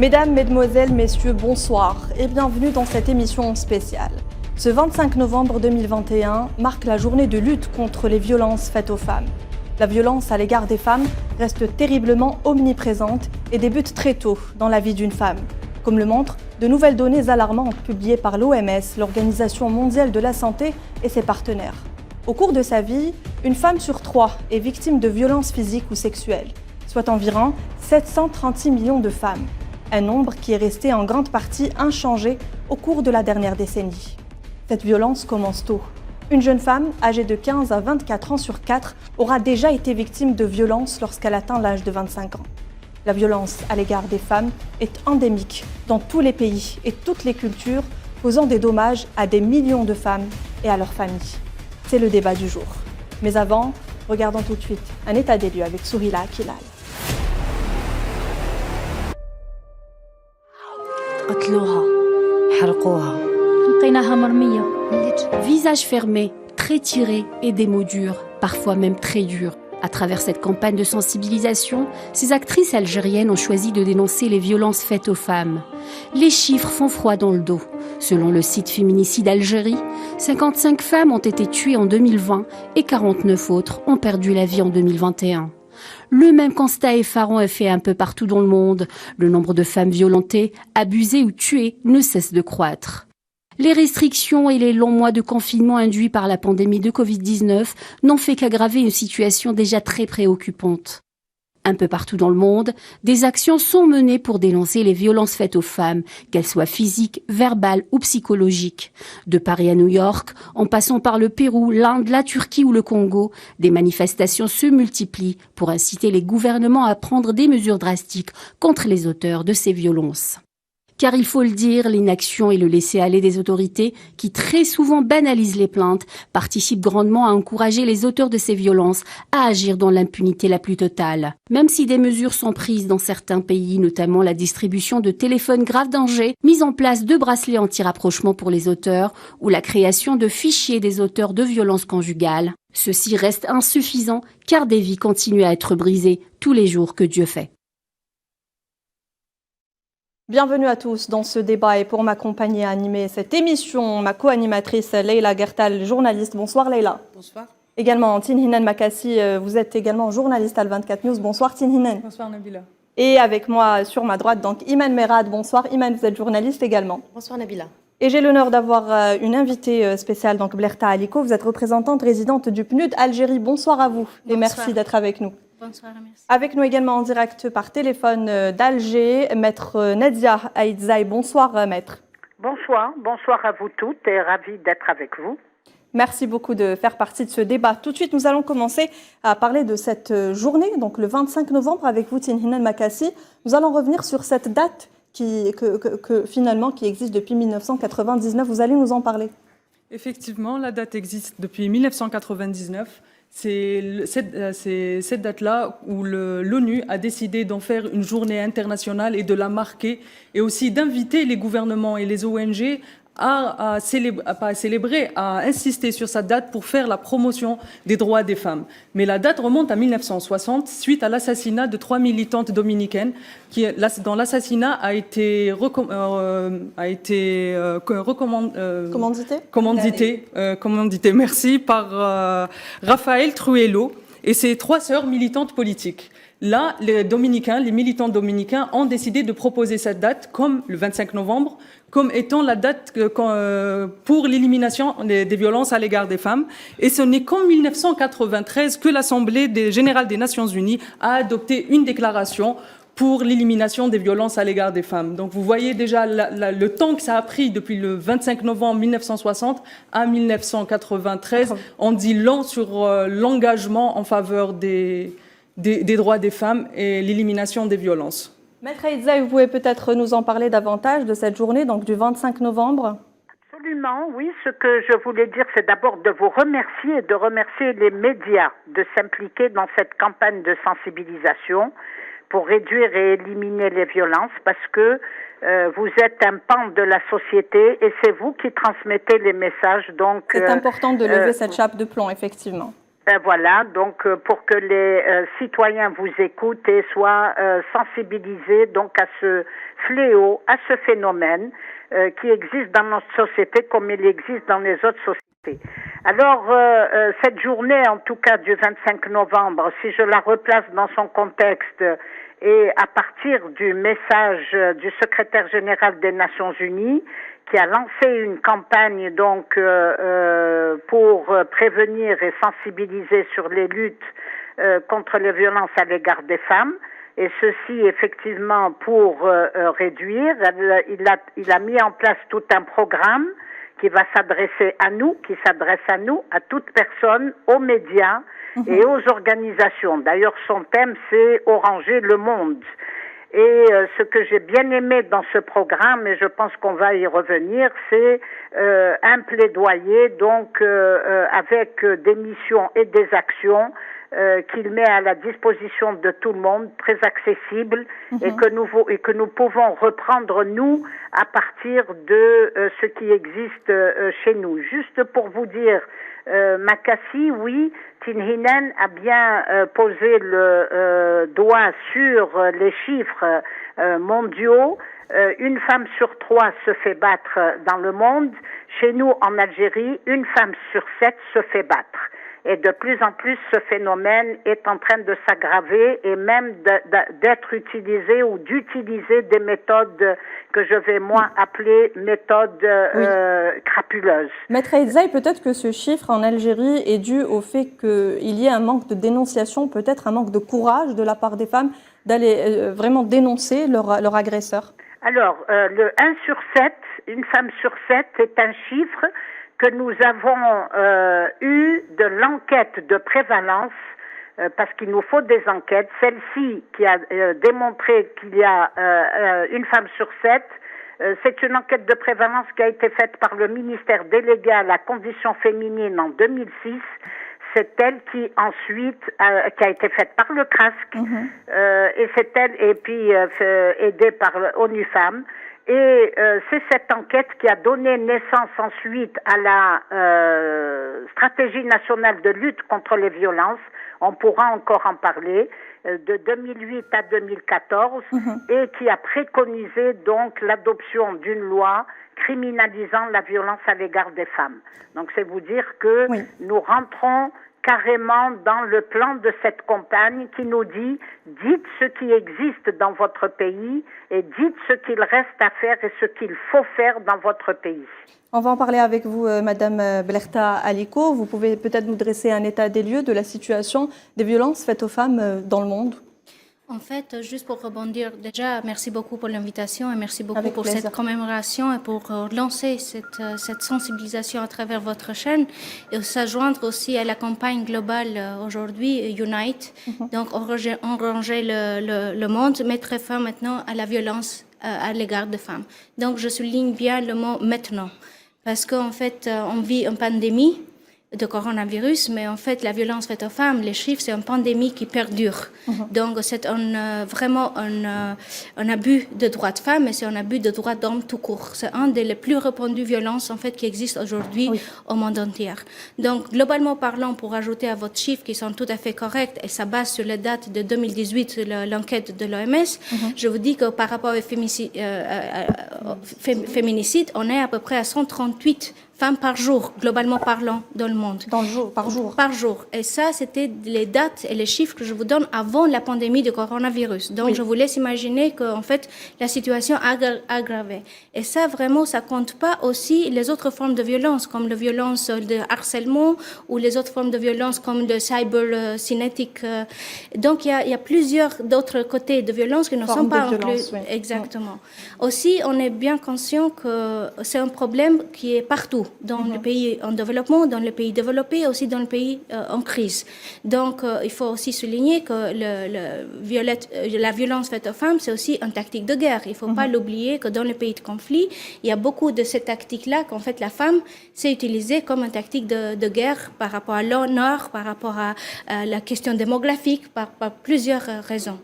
Mesdames, Mesdemoiselles, Messieurs, bonsoir et bienvenue dans cette émission spéciale. Ce 25 novembre 2021 marque la journée de lutte contre les violences faites aux femmes. La violence à l'égard des femmes reste terriblement omniprésente et débute très tôt dans la vie d'une femme, comme le montrent de nouvelles données alarmantes publiées par l'OMS, l'Organisation mondiale de la santé et ses partenaires. Au cours de sa vie, une femme sur 3 est victime de violences physiques ou sexuelles, soit environ 736 millions de femmes, un nombre qui est resté en grande partie inchangé au cours de la dernière décennie. Cette violence commence tôt. Une jeune femme âgée de 15 à 24 ans sur 4 aura déjà été victime de violences lorsqu'elle atteint l'âge de 25 ans. La violence à l'égard des femmes est endémique dans tous les pays et toutes les cultures, causant des dommages à des millions de femmes et à leurs familles. C'est le débat du jour. Mais avant, regardons tout de suite un état des lieux avec Sourila Akilal. Visage fermé, traits tirés et des mots durs, parfois même très durs. À travers cette campagne de sensibilisation, ces actrices algériennes ont choisi de dénoncer les violences faites aux femmes. Les chiffres font froid dans le dos. Selon le site Féminicide Algérie, 55 femmes ont été tuées en 2020 et 49 autres ont perdu la vie en 2021. Le même constat effarant est fait un peu partout dans le monde. Le nombre de femmes violentées, abusées ou tuées ne cesse de croître. Les restrictions et les longs mois de confinement induits par la pandémie de Covid-19 n'ont fait qu'aggraver une situation déjà très préoccupante. Un peu partout dans le monde, des actions sont menées pour dénoncer les violences faites aux femmes, qu'elles soient physiques, verbales ou psychologiques. De Paris à New York, en passant par le Pérou, l'Inde, la Turquie ou le Congo, des manifestations se multiplient pour inciter les gouvernements à prendre des mesures drastiques contre les auteurs de ces violences. Car il faut le dire, l'inaction et le laisser-aller des autorités, qui très souvent banalisent les plaintes, participent grandement à encourager les auteurs de ces violences à agir dans l'impunité la plus totale. Même si des mesures sont prises dans certains pays, notamment la distribution de téléphones grave danger, mise en place de bracelets anti-rapprochement pour les auteurs, ou la création de fichiers des auteurs de violences conjugales, ceci reste insuffisant car des vies continuent à être brisées tous les jours que Dieu fait. Bienvenue à tous dans ce débat et pour m'accompagner à animer cette émission, ma co-animatrice Leila Gertal, journaliste. Bonsoir Leila. Bonsoir. Également Tinhinan Makassi, vous êtes également journaliste à Al24 News. Bonsoir Tinhinan. Bonsoir Nabila. Et avec moi sur ma droite, donc Iman Merad. Bonsoir Iman, vous êtes journaliste également. Bonsoir Nabila. Et j'ai l'honneur d'avoir une invitée spéciale, donc Blerta Aliko. Vous êtes représentante résidente du PNUD Algérie. Bonsoir à vous et merci d'être avec nous. Bonsoir, merci. Avec nous également en direct par téléphone d'Alger, maître Nadia Aïdzaï. Bonsoir maître. Bonsoir à vous toutes et ravie d'être avec vous. Merci beaucoup de faire partie de ce débat. Tout de suite, nous allons commencer à parler de cette journée, donc le 25 novembre avec vous, Tinhinan Makassi. Nous allons revenir sur cette date qui existe depuis 1999. Vous allez nous en parler. Effectivement, la date existe depuis 1999. C'est cette date-là où l'ONU a décidé d'en faire une journée internationale et de la marquer et aussi d'inviter les gouvernements et les ONG à insister sur cette date pour faire la promotion des droits des femmes. Mais la date remonte à 1960 suite à l'assassinat de 3 militantes dominicaines dont l'assassinat a été commandité, merci, par Rafael Trujillo et ses 3 sœurs militantes politiques. Là, les militants dominicains ont décidé de proposer cette date comme le 25 novembre, comme étant la date pour l'élimination des violences à l'égard des femmes. Et ce n'est qu'en 1993 que l'Assemblée générale des Nations Unies a adopté une déclaration pour l'élimination des violences à l'égard des femmes. Donc vous voyez déjà le temps que ça a pris depuis le 25 novembre 1960 à 1993. On dit long sur l'engagement en faveur des droits des femmes et l'élimination des violences. Maître Aïdzaï, vous pouvez peut-être nous en parler davantage de cette journée, donc du 25 novembre. Absolument, oui. Ce que je voulais dire, c'est d'abord de vous remercier et de remercier les médias de s'impliquer dans cette campagne de sensibilisation pour réduire et éliminer les violences parce que vous êtes un pan de la société et c'est vous qui transmettez les messages. Donc, c'est important de lever cette chape de plomb, effectivement. Voilà, donc pour que les citoyens vous écoutent et soient sensibilisés donc à ce fléau, à ce phénomène qui existe dans notre société comme il existe dans les autres sociétés. Alors, cette journée, en tout cas du 25 novembre, si je la replace dans son contexte et à partir du message du secrétaire général des Nations Unies, qui a lancé une campagne donc pour prévenir et sensibiliser sur les luttes contre les violences à l'égard des femmes, et ceci effectivement pour réduire. Il a mis en place tout un programme qui va s'adresser à nous, qui s'adresse à nous, à toute personne, aux médias et aux organisations. D'ailleurs, son thème, c'est « Oranger le monde ». Et ce que j'ai bien aimé dans ce programme, et je pense qu'on va y revenir, c'est un plaidoyer donc avec des missions et des actions qu'il met à la disposition de tout le monde, très accessible, et que nous pouvons reprendre nous à partir de ce qui existe chez nous. Juste pour vous dire, Makassi, oui, Tinhinen a bien posé le doigt sur les chiffres mondiaux. Une femme sur 3 se fait battre dans le monde. Chez nous, en Algérie, une femme sur 7 se fait battre. Et de plus en plus, ce phénomène est en train de s'aggraver et même d'être utilisé ou d'utiliser des méthodes que je vais moi appeler méthodes crapuleuses. Maître Aïdzaï, peut-être que ce chiffre en Algérie est dû au fait qu'il y ait un manque de dénonciation, peut-être un manque de courage de la part des femmes d'aller vraiment dénoncer leur agresseur. Alors, le 1 sur 7, une femme sur 7 est un chiffre que nous avons eu de l'enquête de prévalence, parce qu'il nous faut des enquêtes. Celle-ci qui a démontré qu'il y a une femme sur 7, c'est une enquête de prévalence qui a été faite par le ministère délégué à la condition féminine en 2006. C'est elle qui ensuite qui a été faite par le CRASC et c'est elle et puis aidée par ONU Femmes. Et c'est cette enquête qui a donné naissance ensuite à la stratégie nationale de lutte contre les violences. On pourra encore en parler, de 2008 à 2014, et qui a préconisé donc l'adoption d'une loi criminalisant la violence à l'égard des femmes. Donc c'est vous dire que nous rentrons carrément dans le plan de cette campagne qui nous dit « Dites ce qui existe dans votre pays et dites ce qu'il reste à faire et ce qu'il faut faire dans votre pays. » On va en parler avec vous, Madame Blerta Aliko. Vous pouvez peut-être nous dresser un état des lieux de la situation des violences faites aux femmes dans le monde? En fait, juste pour rebondir, déjà, merci beaucoup pour l'invitation et merci beaucoup pour cette commémoration et pour lancer cette sensibilisation à travers votre chaîne et s'adjoindre aussi à la campagne globale aujourd'hui, Unite. Donc, enranger le monde, mettre fin maintenant à la violence à l'égard des femmes. Donc, je souligne bien le mot « maintenant » parce qu'en fait, on vit une pandémie de coronavirus, mais en fait, la violence faite aux femmes, les chiffres, c'est une pandémie qui perdure. Donc, c'est vraiment un abus de droits de femmes et c'est un abus de droits d'hommes tout court. C'est une des plus répandues violences, en fait, qui existent aujourd'hui au monde entier. Donc, globalement parlant, pour ajouter à votre chiffre qui sont tout à fait corrects et ça base sur les dates de 2018, l'enquête de l'OMS, je vous dis que par rapport au féminicide, on est à peu près à 138 femmes par jour, globalement parlant, dans le monde. Par jour. Par jour. Et ça, c'était les dates et les chiffres que je vous donne avant la pandémie du coronavirus. Donc, je vous laisse imaginer qu'en fait, la situation a aggravé. Et ça, vraiment, ça compte pas aussi les autres formes de violence, comme la violence de harcèlement ou les autres formes de violence comme de cybercinétique. Donc, il y a plusieurs d'autres côtés de violence qui ne sont pas inclus. Exactement. Aussi, on est bien conscient que c'est un problème qui est partout. Dans les pays en développement, dans les pays développés, aussi dans les pays en crise. Donc, il faut aussi souligner que la violence faite aux femmes, c'est aussi une tactique de guerre. Il ne faut pas l'oublier que dans les pays de conflit, il y a beaucoup de ces tactiques-là qu'en fait la femme s'est utilisée comme une tactique de guerre par rapport à l'honneur, par rapport à la question démographique, par plusieurs raisons.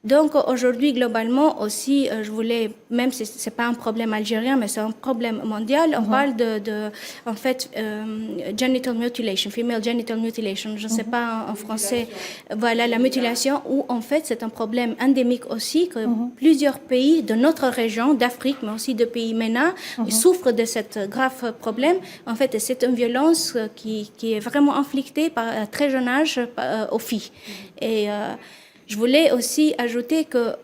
Donc aujourd'hui, globalement aussi, je voulais, même si c'est pas un problème algérien, mais c'est un problème mondial, on parle en fait, genital mutilation, female genital mutilation, je ne sais pas en français, voilà, la mutilation, où en fait c'est un problème endémique aussi, que plusieurs pays de notre région, d'Afrique, mais aussi de pays MENA, souffrent de ce grave problème. En fait, c'est une violence qui est vraiment inflictée par un très jeune âge aux filles. Et je voulais aussi ajouter que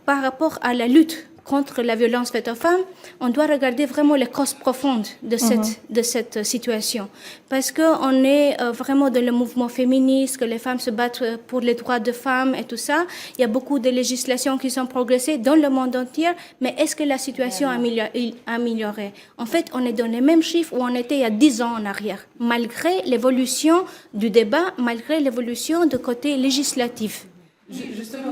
par rapport à la lutte contre la violence faite aux femmes, on doit regarder vraiment les causes profondes de cette situation. Parce qu'on est vraiment dans le mouvement féministe, que les femmes se battent pour les droits de femmes et tout ça. Il y a beaucoup de législations qui sont progressées dans le monde entier, mais est-ce que la situation a amélioré? En fait, on est dans les mêmes chiffres où on était il y a 10 ans en arrière, malgré l'évolution du débat, malgré l'évolution du côté législatif. Justement,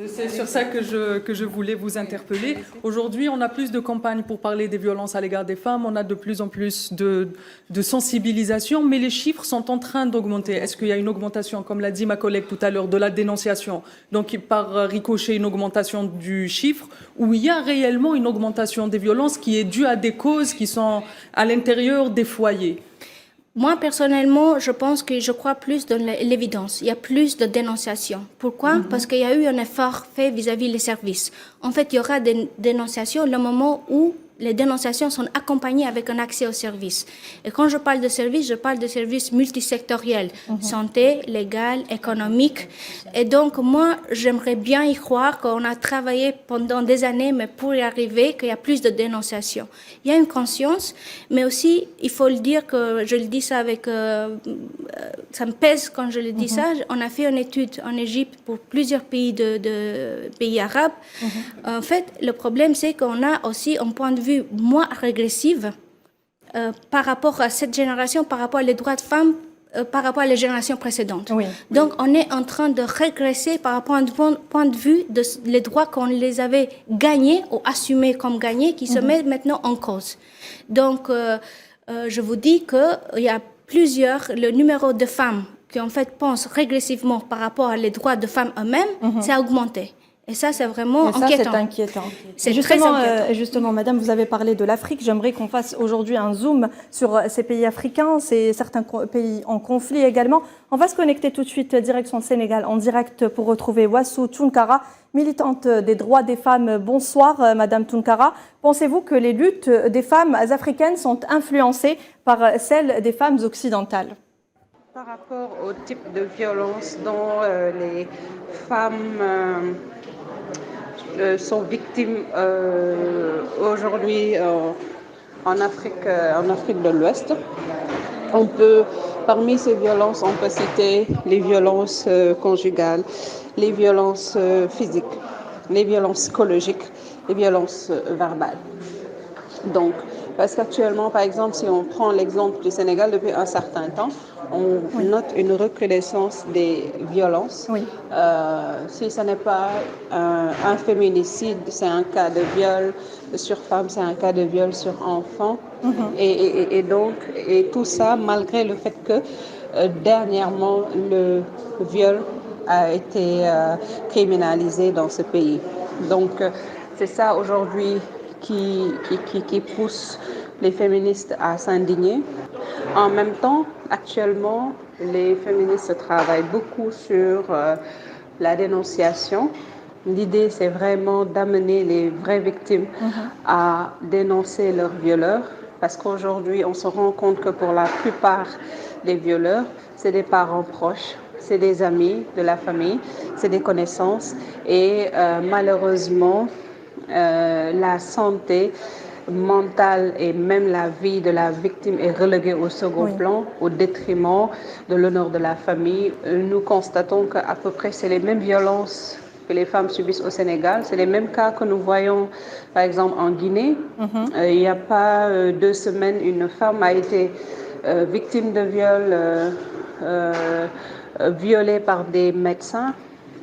c'est sur ça que je voulais vous interpeller. Aujourd'hui, on a plus de campagnes pour parler des violences à l'égard des femmes, on a de plus en plus de sensibilisation, mais les chiffres sont en train d'augmenter. Est-ce qu'il y a une augmentation, comme l'a dit ma collègue tout à l'heure, de la dénonciation, donc par ricochet une augmentation du chiffre, ou il y a réellement une augmentation des violences qui est due à des causes qui sont à l'intérieur des foyers? Moi, personnellement, je crois plus dans l'évidence. Il y a plus de dénonciations. Pourquoi? Parce qu'il y a eu un effort fait vis-à-vis des services. En fait, il y aura des dénonciations le moment où les dénonciations sont accompagnées avec un accès aux services. Et quand je parle de services, je parle de services multisectoriels, santé, légal, économique. Et donc, moi, j'aimerais bien y croire qu'on a travaillé pendant des années, mais pour y arriver, qu'il y a plus de dénonciations. Il y a une conscience, mais aussi, il faut le dire que je le dis ça avec... ça me pèse quand je le dis ça. On a fait une étude en Égypte pour plusieurs pays pays arabes. En fait, le problème, c'est qu'on a aussi un point de vue moins régressive par rapport à cette génération, par rapport aux droits de femmes, par rapport à les générations précédentes. Oui. Donc, on est en train de régresser par rapport à un point de vue de les droits qu'on les avait gagnés ou assumés comme gagnés, qui se mettent maintenant en cause. Donc, je vous dis qu'il y a le numéro de femmes qui en fait pensent régressivement par rapport à les droits de femmes eux-mêmes, ça a augmenté. Et ça, c'est vraiment inquiétant. C'est inquiétant. C'est très inquiétant. Justement, madame, vous avez parlé de l'Afrique. J'aimerais qu'on fasse aujourd'hui un zoom sur ces pays africains, certains pays en conflit également. On va se connecter tout de suite direction Sénégal en direct pour retrouver Wassou Tounkara, militante des droits des femmes. Bonsoir, madame Tounkara. Pensez-vous que les luttes des femmes africaines sont influencées par celles des femmes occidentales? Par rapport au type de violence dont les femmes sont victimes aujourd'hui en Afrique de l'Ouest, parmi ces violences, on peut citer les violences conjugales, les violences physiques, les violences psychologiques, les violences verbales. Donc, parce qu'actuellement, par exemple, si on prend l'exemple du Sénégal, depuis un certain temps, on note une recrudescence des violences. Oui. Si ce n'est pas un féminicide, c'est un cas de viol sur femme, c'est un cas de viol sur enfant. Et donc, tout ça, malgré le fait que dernièrement, le viol a été criminalisé dans ce pays. Donc, c'est ça aujourd'hui qui pousse les féministes à s'indigner. En même temps, actuellement, les féministes travaillent beaucoup sur la dénonciation. L'idée, c'est vraiment d'amener les vraies victimes à dénoncer leurs violeurs, parce qu'aujourd'hui, on se rend compte que pour la plupart des violeurs, c'est des parents proches, c'est des amis de la famille, c'est des connaissances, et malheureusement, la santé mentale et même la vie de la victime est reléguée au second plan au détriment de l'honneur de la famille. Nous constatons qu'à peu près c'est les mêmes violences que les femmes subissent au Sénégal. C'est les mêmes cas que nous voyons par exemple en Guinée. Il n'y a pas 2 semaines, une femme a été victime de viol, violée par des médecins.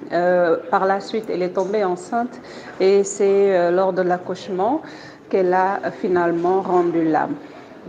Par la suite, elle est tombée enceinte et c'est lors de l'accouchement qu'elle a finalement rendu l'âme.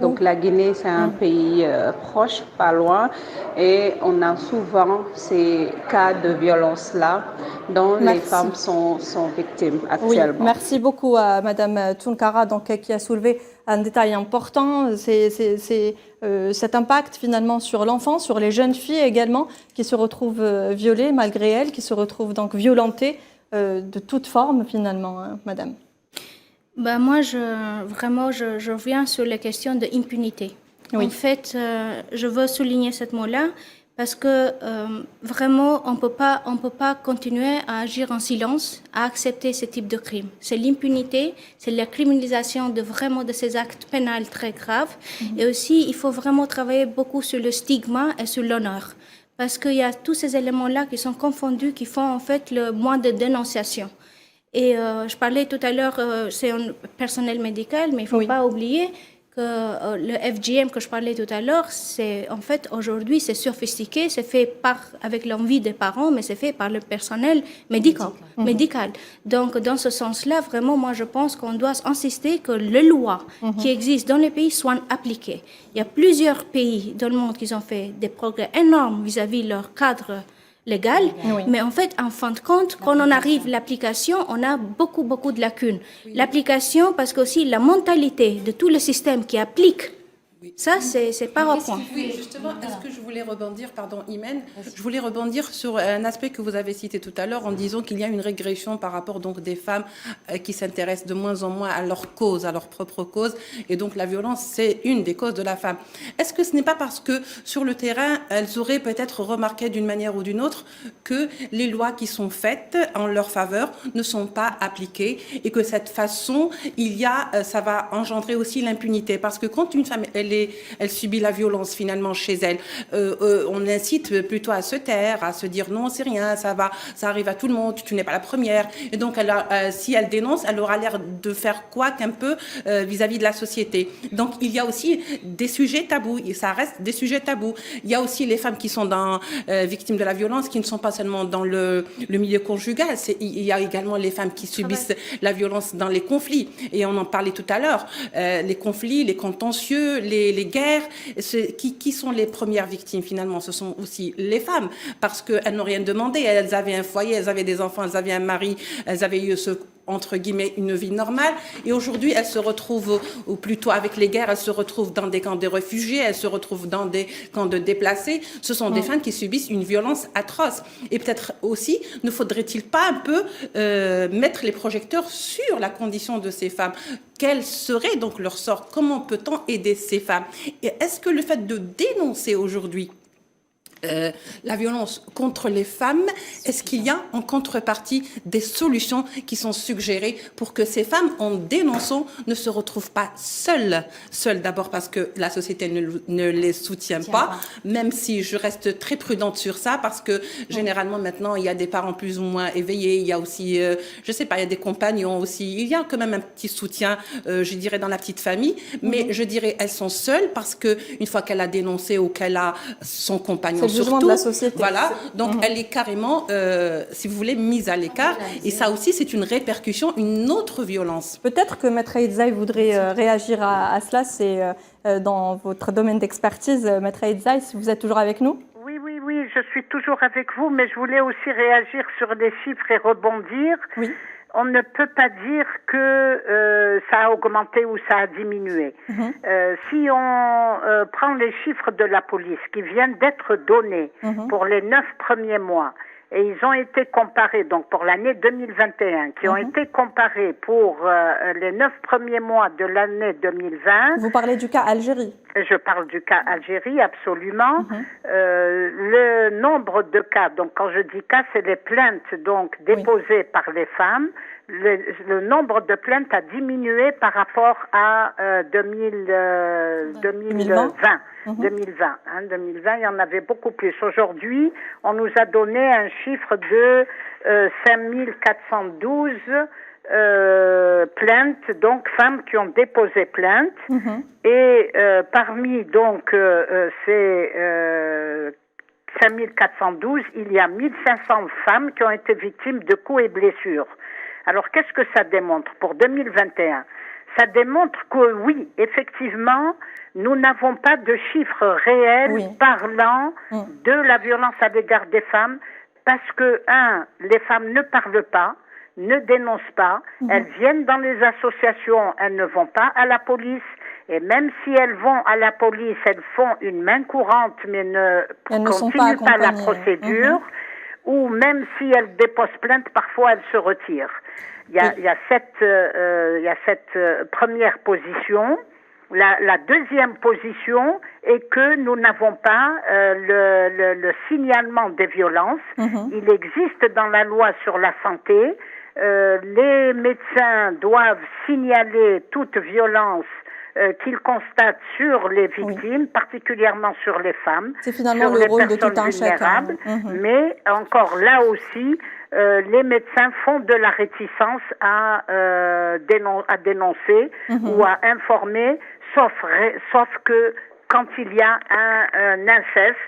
Donc la Guinée, c'est un pays proche, pas loin, et on a souvent ces cas de violence-là dont les femmes sont victimes actuellement. Oui, merci beaucoup à Madame Tounkara, qui a soulevé un détail important, c'est cet impact finalement sur l'enfant, sur les jeunes filles également, qui se retrouvent violées malgré elles, qui se retrouvent donc violentées de toute forme finalement, hein, Madame. Moi, je reviens sur la question de impunité. Oui. En fait, je veux souligner ce mot-là parce que vraiment, on peut pas continuer à agir en silence, à accepter ce type de crime. C'est l'impunité, c'est la criminalisation de ces actes pénals très graves. Et aussi, il faut vraiment travailler beaucoup sur le stigma et sur l'honneur. Parce qu'il y a tous ces éléments-là qui sont confondus, qui font en fait le moins de dénonciation. Et je parlais tout à l'heure, c'est un personnel médical, mais il ne faut pas oublier que le FGM que je parlais tout à l'heure, c'est en fait aujourd'hui c'est sophistiqué, c'est fait avec l'envie des parents, mais c'est fait par le personnel médical. Donc dans ce sens-là, vraiment, moi je pense qu'on doit insister que les lois qui existent dans les pays soient appliquées. Il y a plusieurs pays dans le monde qui ont fait des progrès énormes vis-à-vis de leur cadre légal, mais en fait, en fin de compte, quand on arrive à l'application, on a beaucoup de lacunes. L'application, parce qu'aussi la mentalité de tout le système qui applique, ça, c'est pas au point. Oui, justement, est-ce que je voulais rebondir, pardon, Imen, je voulais rebondir sur un aspect que vous avez cité tout à l'heure en disant qu'il y a une régression par rapport donc des femmes qui s'intéressent de moins en moins à leur cause, à leur propre cause, et donc la violence, c'est une des causes de la femme. Est-ce que ce n'est pas parce que sur le terrain, elles auraient peut-être remarqué d'une manière ou d'une autre que les lois qui sont faites en leur faveur ne sont pas appliquées et que cette façon, ça va engendrer aussi l'impunité, parce que quand une femme elle subit la violence finalement chez elle. On incite plutôt à se taire, à se dire non, c'est rien, ça va, ça arrive à tout le monde, tu n'es pas la première. Et donc, si elle dénonce, elle aura l'air de faire quoi qu'un peu vis-à-vis de la société. Donc, il y a aussi des sujets tabous, et ça reste des sujets tabous. Il y a aussi les femmes qui sont victimes de la violence, qui ne sont pas seulement dans le milieu conjugal. Il y a également les femmes qui subissent la violence dans les conflits. Et on en parlait tout à l'heure. Les conflits, les contentieux, les guerres, qui sont les premières victimes finalement? Ce sont aussi les femmes, parce qu'elles n'ont rien demandé. Elles avaient un foyer, elles avaient des enfants, elles avaient un mari, elles avaient eu entre guillemets, une vie normale. Et aujourd'hui, elles se retrouvent, ou plutôt avec les guerres, elles se retrouvent dans des camps de réfugiés, elles se retrouvent dans des camps de déplacés. Ce sont des femmes qui subissent une violence atroce. Et peut-être aussi, ne faudrait-il pas un peu mettre les projecteurs sur la condition de ces femmes? Quel serait donc leur sort? Comment peut-on aider ces femmes? Et est-ce que le fait de dénoncer aujourd'hui la violence contre les femmes, est-ce qu'il y a en contrepartie des solutions qui sont suggérées pour que ces femmes, en dénonçant, ne se retrouvent pas seules d'abord parce que la société ne les soutient pas, même si je reste très prudente sur ça, parce que généralement maintenant il y a des parents plus ou moins éveillés, il y a aussi, je sais pas, il y a des compagnons aussi, il y a quand même un petit soutien, je dirais, dans la petite famille, mais je dirais elles sont seules parce que une fois qu'elle a dénoncé ou qu'elle a son compagnon, surtout, de la société. Voilà, donc elle est carrément, si vous voulez, mise à l'écart. Et ça aussi, c'est une répercussion, une autre violence. Peut-être que Maître Aïdzaï voudrait réagir à cela. C'est dans votre domaine d'expertise, Maître Aïdzaï, si vous êtes toujours avec nous. Oui, je suis toujours avec vous, mais je voulais aussi réagir sur les chiffres et rebondir. Oui. On ne peut pas dire que ça a augmenté ou ça a diminué. Si on prend les chiffres de la police qui viennent d'être donnés pour les 9 premiers mois, et ils ont été comparés, donc pour l'année 2021, qui ont été comparés pour les 9 premiers mois de l'année 2020. Vous parlez du cas Algérie? Je parle du cas Algérie, absolument. Le nombre de cas, donc quand je dis cas, c'est les plaintes donc déposées par les femmes. Le nombre de plaintes a diminué par rapport à 2020. 2020, il y en avait beaucoup plus. Aujourd'hui, on nous a donné un chiffre de 5412 plaintes, donc femmes qui ont déposé plainte. Et parmi donc ces 5412, il y a 1500 femmes qui ont été victimes de coups et blessures. Alors, qu'est-ce que ça démontre pour 2021? ça démontre que oui, effectivement, nous n'avons pas de chiffres réels parlant de la violence à l'égard des femmes, parce que, les femmes ne parlent pas, ne dénoncent pas, elles viennent dans les associations, elles ne vont pas à la police, et même si elles vont à la police, elles font une main courante, mais ne continuent pas la procédure, ou même si elles déposent plainte, parfois elles se retirent. Il y a cette première position. La deuxième position est que nous n'avons pas le signalement des violences. Il existe dans la loi sur la santé. Les médecins doivent signaler toute violence qu'ils constatent sur les victimes, particulièrement sur les femmes, c'est finalement sur le les rôle de personnes tout un vulnérables. chacun. Mais encore là aussi, les médecins font de la réticence à dénoncer ou à informer, sauf que quand il y a un inceste,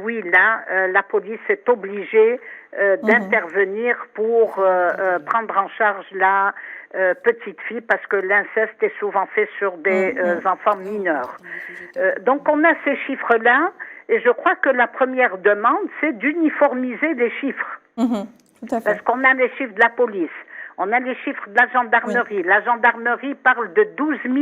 oui, là, la police est obligée d'intervenir pour prendre en charge la petite fille, parce que l'inceste est souvent fait sur des enfants mineurs. Donc on a ces chiffres-là, et je crois que la première demande, c'est d'uniformiser les chiffres. Tout à fait. Parce qu'on a les chiffres de la police, on a les chiffres de la gendarmerie. La gendarmerie parle de 12 000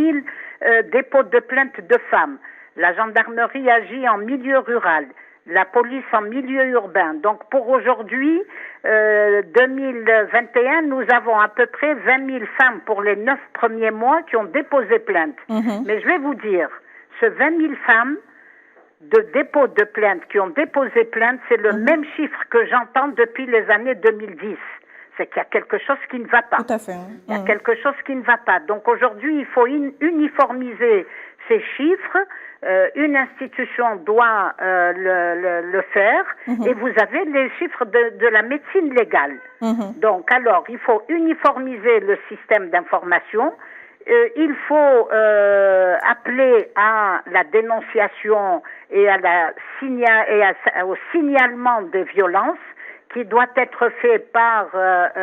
dépôts de plainte de femmes. La gendarmerie agit en milieu rural, la police en milieu urbain. Donc pour aujourd'hui, 2021, nous avons à peu près 20 000 femmes pour les 9 premiers mois qui ont déposé plainte. Mais je vais vous dire, ce 20 000 femmes de dépôt de plainte qui ont déposé plainte, c'est le même chiffre que j'entends depuis les années 2010. C'est qu'il y a quelque chose qui ne va pas. Tout à fait. Il y a quelque chose qui ne va pas. Donc aujourd'hui, il faut uniformiser ces chiffres. Une institution doit le faire, et vous avez les chiffres de la médecine légale. Donc alors, il faut uniformiser le système d'information. Il faut appeler à la dénonciation et au signalement des violences, qui doit être fait par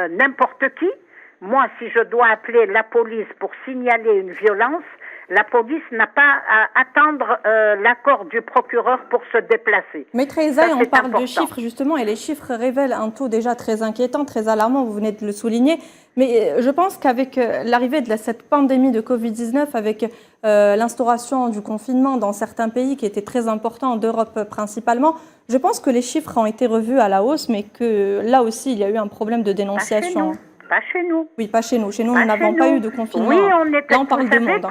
n'importe qui. Moi, si je dois appeler la police pour signaler une violence, la police n'a pas à attendre l'accord du procureur pour se déplacer. Maître Ezaï, on parle de chiffres justement, et les chiffres révèlent un taux déjà très inquiétant, très alarmant, vous venez de le souligner. Mais je pense qu'avec l'arrivée de cette pandémie de Covid-19, avec l'instauration du confinement dans certains pays qui était très important, en Europe principalement, je pense que les chiffres ont été revus à la hausse, mais que là aussi, il y a eu un problème de dénonciation. Pas chez nous. Oui, pas chez nous. Chez nous, nous n'avons pas eu de confinement. Oui, on était. Là, on parle du monde.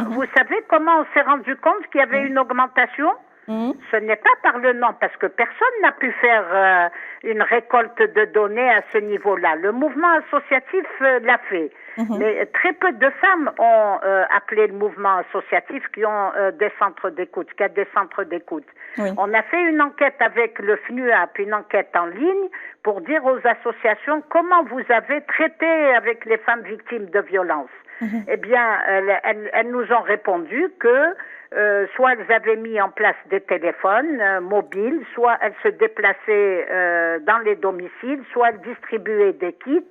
Vous savez comment on s'est rendu compte qu'il y avait une augmentation? Ce n'est pas par le nom, parce que personne n'a pu faire une récolte de données à ce niveau-là. Le mouvement associatif l'a fait. Mais très peu de femmes ont appelé le mouvement associatif qui ont des centres d'écoute, qui a des centres d'écoute. On a fait une enquête avec le FNUAP, une enquête en ligne, pour dire aux associations comment vous avez traité avec les femmes victimes de violences. Eh bien, elles nous ont répondu que soit elles avaient mis en place des téléphones mobiles, soit elles se déplaçaient dans les domiciles, soit elles distribuaient des kits.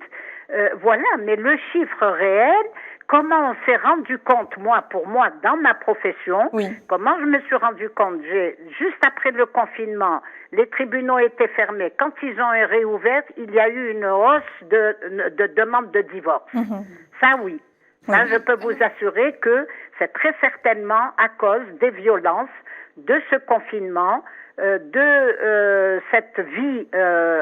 Voilà, mais le chiffre réel, comment on s'est rendu compte, pour moi, dans ma profession, comment je me suis rendu compte, juste après le confinement, les tribunaux étaient fermés. Quand ils ont réouvert, il y a eu une hausse de demandes de divorce. Ça, oui. Ça, je peux vous assurer que c'est très certainement à cause des violences, de ce confinement, de cette vie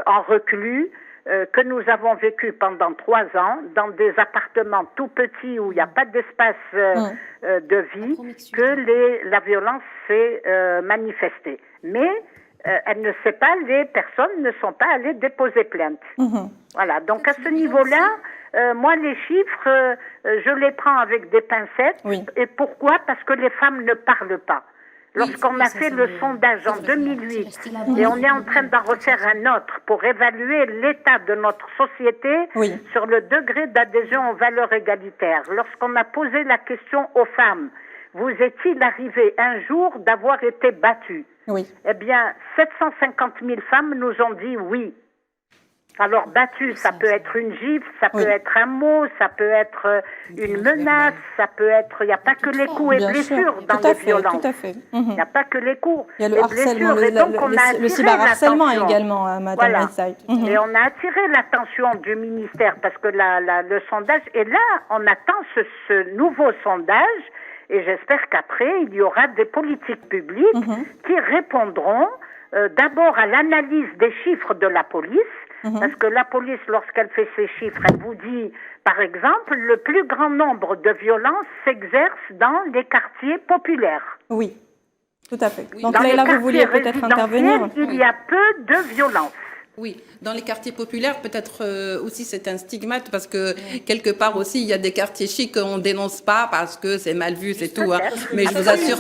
en reclus que nous avons vécu pendant 3 ans dans des appartements tout petits où il n'y a pas d'espace de vie, que la violence s'est manifestée. Mais elle ne sait pas, les personnes ne sont pas allées déposer plainte. Voilà, donc à ce niveau-là, moi les chiffres, je les prends avec des pincettes. Et pourquoi? Parce que les femmes ne parlent pas. Lorsqu'on a fait le sondage en 2008, et on est en train d'en refaire un autre pour évaluer l'état de notre société sur le degré d'adhésion aux valeurs égalitaires, lorsqu'on a posé la question aux femmes, vous est-il arrivé un jour d'avoir été battues? Eh bien, 750 000 femmes nous ont dit oui. Alors, battu, ça peut être une gifle, ça peut être un mot, ça peut être une menace, ça peut être... Il n'y a pas que les coups et blessures dans les violences. Tout à fait. Il n'y a pas que les coups. Il y a le harcèlement, le cyberharcèlement également, Madame Messaï. Et on a attiré l'attention du ministère parce que le sondage... Et là, on attend ce nouveau sondage et j'espère qu'après, il y aura des politiques publiques qui répondront d'abord à l'analyse des chiffres de la police. Parce que la police, lorsqu'elle fait ses chiffres, elle vous dit, par exemple, le plus grand nombre de violences s'exerce dans les quartiers populaires. Oui, tout à fait. Oui. Donc là, vous vouliez peut-être intervenir. Il y a peu de violences. Oui, dans les quartiers populaires, peut-être aussi c'est un stigmate parce que quelque part aussi il y a des quartiers chics qu'on dénonce pas parce que c'est mal vu, c'est tout. Hein. Mais je vous assure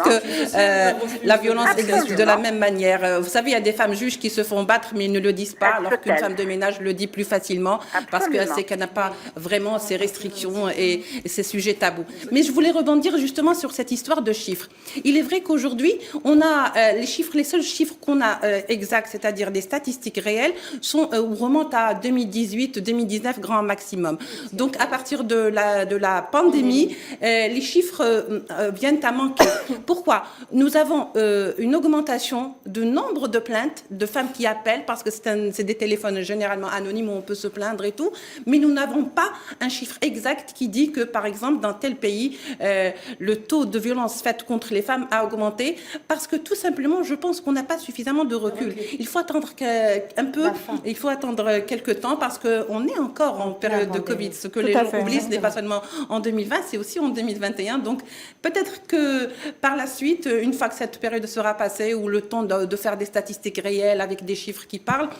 que la violence existe de la même manière. Vous savez, il y a des femmes juges qui se font battre mais ils ne le disent pas, alors qu'une femme de ménage le dit plus facilement parce qu'elle sait qu'elle n'a pas vraiment ces restrictions et ces sujets tabous. Mais je voulais rebondir justement sur cette histoire de chiffres. Il est vrai qu'aujourd'hui, on a les chiffres, les seuls chiffres qu'on a exacts, c'est-à-dire des statistiques réelles, remontent à 2018-2019 grand maximum. Donc à partir de la pandémie, les chiffres viennent à manquer. Pourquoi? Nous avons une augmentation du nombre de plaintes de femmes qui appellent, parce que c'est des téléphones généralement anonymes où on peut se plaindre et tout, mais nous n'avons pas un chiffre exact qui dit que, par exemple, dans tel pays, le taux de violence faite contre les femmes a augmenté, parce que tout simplement, je pense qu'on n'a pas suffisamment de recul. Il faut attendre un peu, il faut attendre quelques temps parce qu'on est encore en période de Covid. Ce que les gens oublient, ce n'est pas seulement en 2020, c'est aussi en 2021. Donc peut-être que par la suite, une fois que cette période sera passée, ou le temps de faire des statistiques réelles avec des chiffres qui parlent,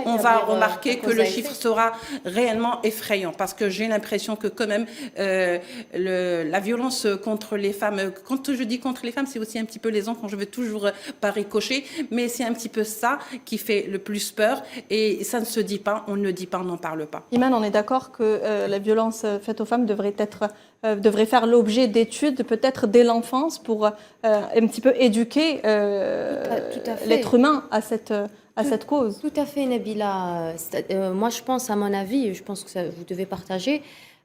on va remarquer que le chiffre sera réellement effrayant, parce que j'ai l'impression que quand même la violence contre les femmes, quand je dis contre les femmes, c'est aussi un petit peu les enfants, je veux toujours pas ricocher, mais c'est un petit peu ça qui fait le plus peur, et ça ne se dit pas, on ne le dit pas, on n'en parle pas. Iman, on est d'accord que la violence faite aux femmes devrait faire l'objet d'études peut-être dès l'enfance pour un petit peu éduquer l'être humain à cette cause. Tout à fait, Nabila. Moi, je pense, à mon avis, je pense que vous devez partager,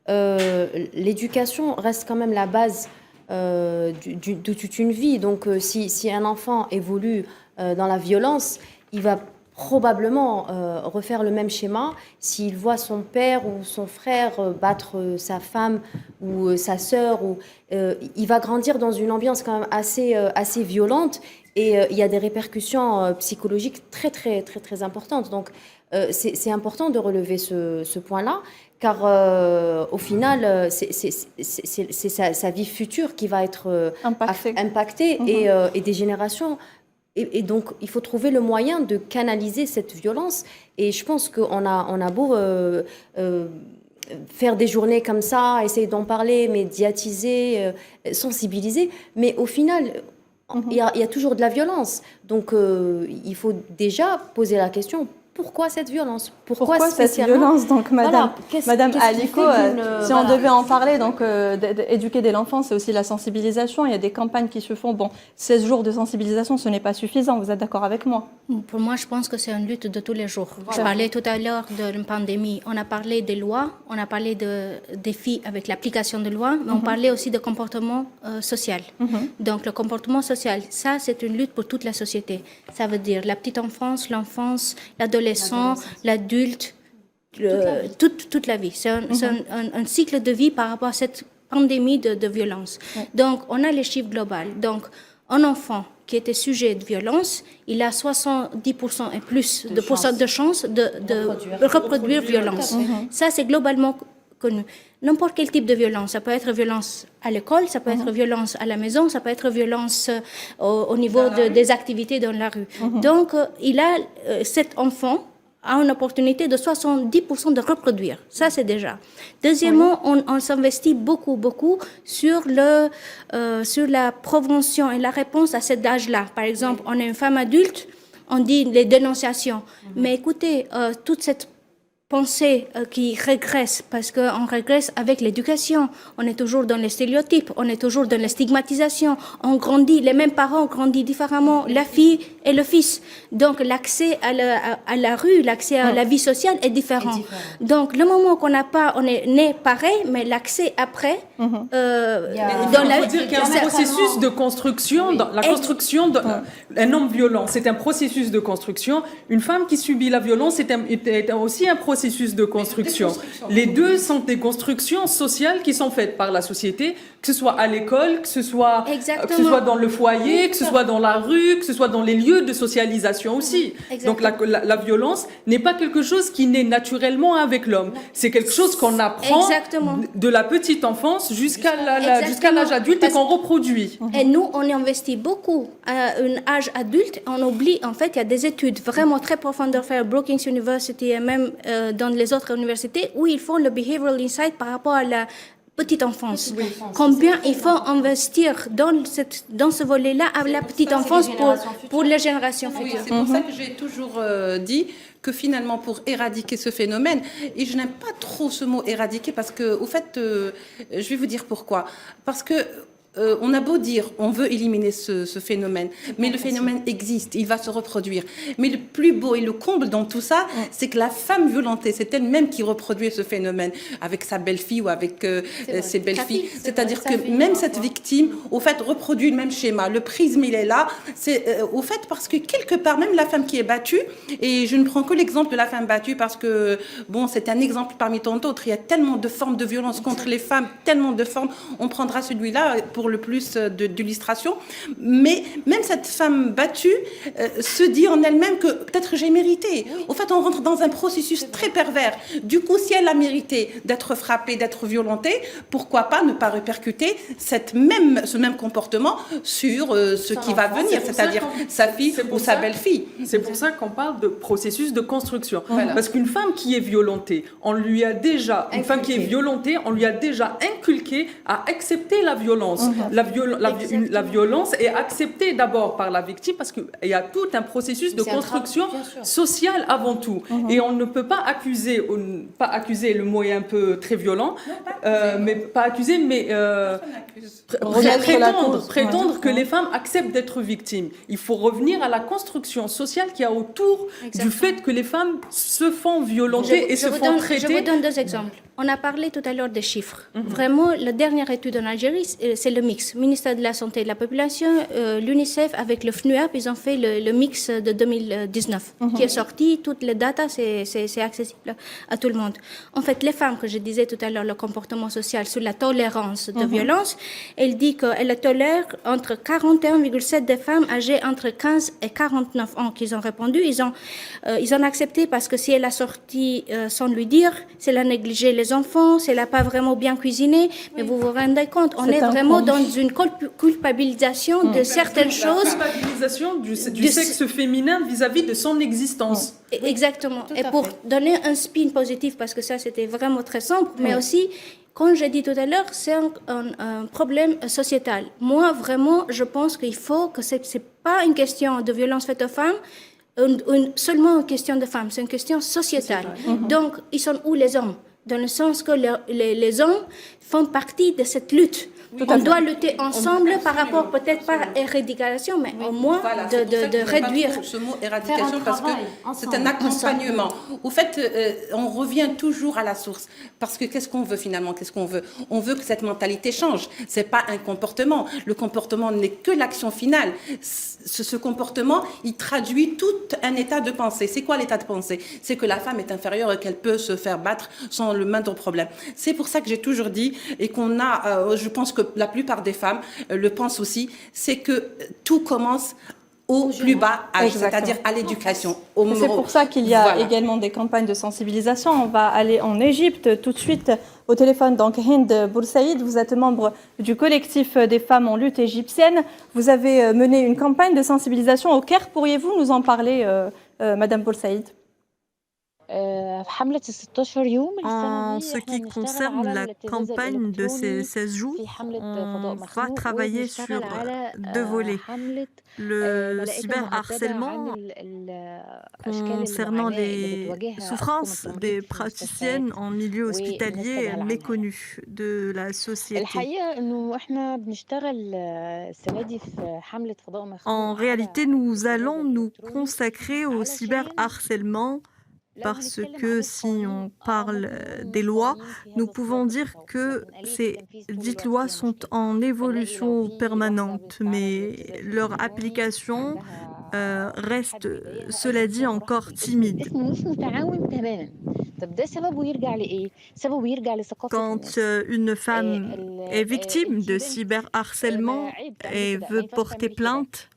l'éducation reste quand même la base de toute une vie. Donc, si un enfant évolue dans la violence, il va probablement refaire le même schéma s'il voit son père ou son frère battre sa femme ou sa sœur. Il va grandir dans une ambiance quand même assez violente, et il y a des répercussions psychologiques très, très, très, très importantes. Donc, c'est important de relever ce point-là, car au final, c'est sa vie future qui va être impactée et des générations. Et donc, il faut trouver le moyen de canaliser cette violence. Et je pense qu'on a beau faire des journées comme ça, essayer d'en parler, médiatiser, sensibiliser, mais au final, il y a toujours de la violence. Donc, il faut déjà poser la question: pourquoi cette violence? Pourquoi cette violence? Donc, Madame Aliko, si on devait en parler, donc éduquer dès l'enfance, c'est aussi la sensibilisation. Il y a des campagnes qui se font. Bon, 16 jours de sensibilisation, ce n'est pas suffisant. Vous êtes d'accord avec moi? Pour moi, je pense que c'est une lutte de tous les jours. Voilà. Je parlais tout à l'heure d'une pandémie. On a parlé des lois, on a parlé de défis avec l'application des lois, mais on parlait aussi de comportement social. Donc, le comportement social, ça, c'est une lutte pour toute la société. Ça veut dire la petite enfance, l'enfance, l'adolescent, l'adulte, toute la vie. C'est un cycle de vie par rapport à cette pandémie de violence. Donc, on a les chiffres globaux. Donc, un enfant qui était sujet de violence, il a 70% et plus de chances de reproduire violence. Ça, c'est globalement connu. N'importe quel type de violence, ça peut être violence à l'école, ça peut être violence à la maison, ça peut être violence au niveau des activités dans la rue. Donc, cet enfant a une opportunité de 70% de reproduire. Ça, c'est déjà. Deuxièmement, on s'investit beaucoup sur la prévention et la réponse à cet âge-là. Par exemple, on est une femme adulte, on dit les dénonciations. Mais écoutez, toute cette pensée qui régresse, parce qu'on régresse avec l'éducation. On est toujours dans les stéréotypes, on est toujours dans la stigmatisation. On grandit, les mêmes parents grandissent différemment, la fille et le fils. Donc l'accès à la rue, l'accès à la vie sociale est différent. Donc le moment qu'on n'a pas, on est né pareil, mais l'accès après, dans la vie, il faut dire qu'il y a un processus de construction, la construction d'un homme violent, c'est un processus de construction. Une femme qui subit la violence est aussi un processus de construction. Les deux sont des constructions sociales qui sont faites par la société, que ce soit à l'école, que ce soit dans le foyer, que ce soit dans la rue, que ce soit dans les lieux de socialisation aussi. Donc la violence n'est pas quelque chose qui naît naturellement avec l'homme. C'est quelque chose qu'on apprend de la petite enfance jusqu'à l'âge adulte et qu'on reproduit. Et nous, on investit beaucoup à un âge adulte. On oublie, en fait, il y a des études vraiment très profondes à faire, Brookings University et même dans les autres universités, où ils font le behavioral insight par rapport à la petite enfance. Combien il faut investir dans ce volet-là à la petite enfance pour les générations futures. Oui, c'est pour ça que j'ai toujours dit que finalement, pour éradiquer ce phénomène, et je n'aime pas trop ce mot éradiquer parce que, au fait, je vais vous dire pourquoi. Parce que on a beau dire, on veut éliminer ce phénomène, mais le phénomène existe, il va se reproduire. Mais le plus beau et le comble dans tout ça, c'est que la femme violentée, c'est elle-même qui reproduit ce phénomène avec sa belle-fille ou avec ses belles-filles. C'est-à-dire que même cette victime, au fait, reproduit le même schéma. Le prisme, il est là. C'est au fait parce que quelque part, même la femme qui est battue, et je ne prends que l'exemple de la femme battue parce que, bon, c'est un exemple parmi tant d'autres. Il y a tellement de formes de violence contre les femmes, tellement de formes. On prendra celui-là pour le plus d'illustration, mais même cette femme battue se dit en elle-même que peut-être j'ai mérité. Au fait, on rentre dans un processus très pervers. Du coup, si elle a mérité d'être frappée, d'être violentée, pourquoi pas ne pas répercuter ce même comportement sur ce qui va venir, c'est-à-dire sa fille ou sa belle-fille. C'est pour ça qu'on parle de processus de construction. Voilà. Parce qu'une femme qui est violentée, on lui a déjà inculqué à accepter la violence. La violence est acceptée d'abord par la victime parce qu'il y a tout un processus de construction sociale avant tout. Et on ne peut pas accuser le mot est un peu très violent, prétendre que les femmes acceptent d'être victimes. Il faut revenir à la construction sociale qu'il y a autour du fait que les femmes se font violenter et se font traiter. Je vous donne deux exemples. On a parlé tout à l'heure des chiffres. Vraiment, la dernière étude en Algérie, c'est le mix. Ministère de la Santé et de la Population, l'UNICEF avec le FNUAP, ils ont fait le mix de 2019 qui est sorti. Toutes les datas, c'est accessible à tout le monde. En fait, les femmes, que je disais tout à l'heure, le comportement social sur la tolérance de violence, elle dit qu'elle tolère entre 41,7 des femmes âgées entre 15 et 49 ans qui ont répondu. Ils ont accepté parce que si elle a sorti sans lui dire, si elle a négligé les enfants, si elle n'a pas vraiment bien cuisiné, mais vous vous rendez compte, on est vraiment dans une culpabilisation de certaines choses. Culpabilisation du sexe féminin vis-à-vis de son existence. Exactement. Et pour donner un spin positif, parce que ça c'était vraiment très sombre, mais aussi, comme j'ai dit tout à l'heure, c'est un problème sociétal. Moi, vraiment, je pense qu'il faut que c'est pas une question de violence faite aux femmes, seulement une question de femmes, c'est une question sociétale. Donc, ils sont où les hommes? Dans le sens que les hommes font partie de cette lutte. On doit lutter ensemble par rapport, peut-être par éradication, mais au moins de réduire. Ce mot éradication parce que c'est un accompagnement. Au fait, on revient toujours à la source. Parce que qu'est-ce qu'on veut finalement? Qu'est-ce qu'on veut? On veut que cette mentalité change. C'est pas un comportement. Le comportement n'est que l'action finale. Ce comportement, il traduit tout un état de pensée. C'est quoi l'état de pensée? C'est que la femme est inférieure et qu'elle peut se faire battre sans le moindre problème. C'est pour ça que j'ai toujours dit, et qu'on a, je pense que la plupart des femmes le pensent aussi, c'est que tout commence au plus bas âge, c'est-à-dire à l'éducation. C'est pour ça qu'il y a également des campagnes de sensibilisation. On va aller en Égypte tout de suite au téléphone. Donc Hind Boursaïd, vous êtes membre du collectif des femmes en lutte égyptienne. Vous avez mené une campagne de sensibilisation au Caire. Pourriez-vous nous en parler, Madame Boursaïd? En ce qui concerne la campagne de ces 16 jours, on va travailler sur deux volets. Le cyberharcèlement concernant les souffrances des praticiennes en milieu hospitalier méconnues de la société. En réalité, nous allons nous consacrer au cyberharcèlement parce que si on parle des lois, nous pouvons dire que ces dites lois sont en évolution permanente, mais leur application reste, cela dit, encore timide. Quand une femme est victime de cyberharcèlement et veut porter plainte,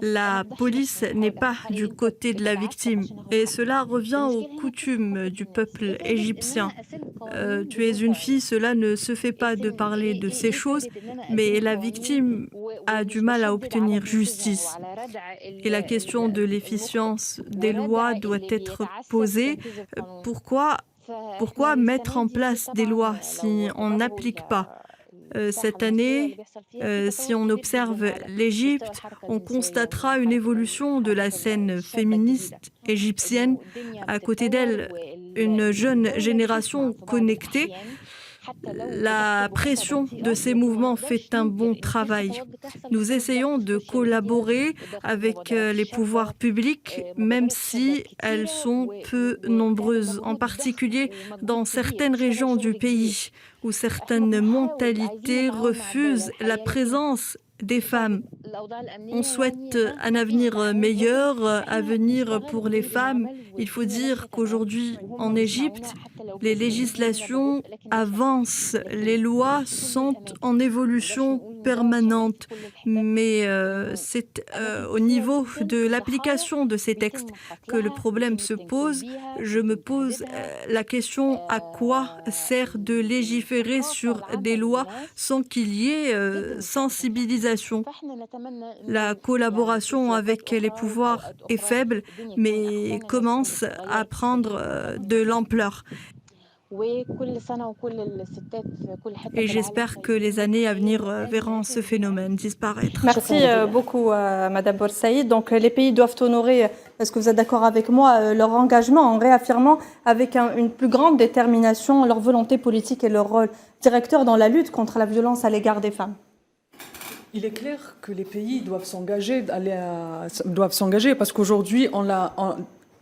la police n'est pas du côté de la victime. Et cela revient aux coutumes du peuple égyptien. Tu es une fille, cela ne se fait pas de parler de ces choses, mais la victime a du mal à obtenir justice. Et la question de l'efficience des lois doit être posée. Pourquoi mettre en place des lois si on n'applique pas? Cette année, si on observe l'Égypte, on constatera une évolution de la scène féministe égyptienne. À côté d'elle, une jeune génération connectée. La pression de ces mouvements fait un bon travail. Nous essayons de collaborer avec les pouvoirs publics, même si elles sont peu nombreuses, en particulier dans certaines régions du pays où certaines mentalités refusent la présence des femmes. On souhaite un avenir meilleur, avenir pour les femmes. Il faut dire qu'aujourd'hui, en Égypte, les législations avancent, les lois sont en évolution permanente, mais c'est au niveau de l'application de ces textes que le problème se pose. Je me pose la question à quoi sert de légiférer sur des lois sans qu'il y ait sensibilisation. La collaboration avec les pouvoirs est faible, mais commence à prendre de l'ampleur. Et j'espère que les années à venir verront ce phénomène disparaître. Merci beaucoup, Madame Boursaïd. Donc, les pays doivent honorer, est-ce que vous êtes d'accord avec moi, leur engagement en réaffirmant avec une plus grande détermination leur volonté politique et leur rôle directeur dans la lutte contre la violence à l'égard des femmes. Il est clair que les pays doivent s'engager parce qu'aujourd'hui,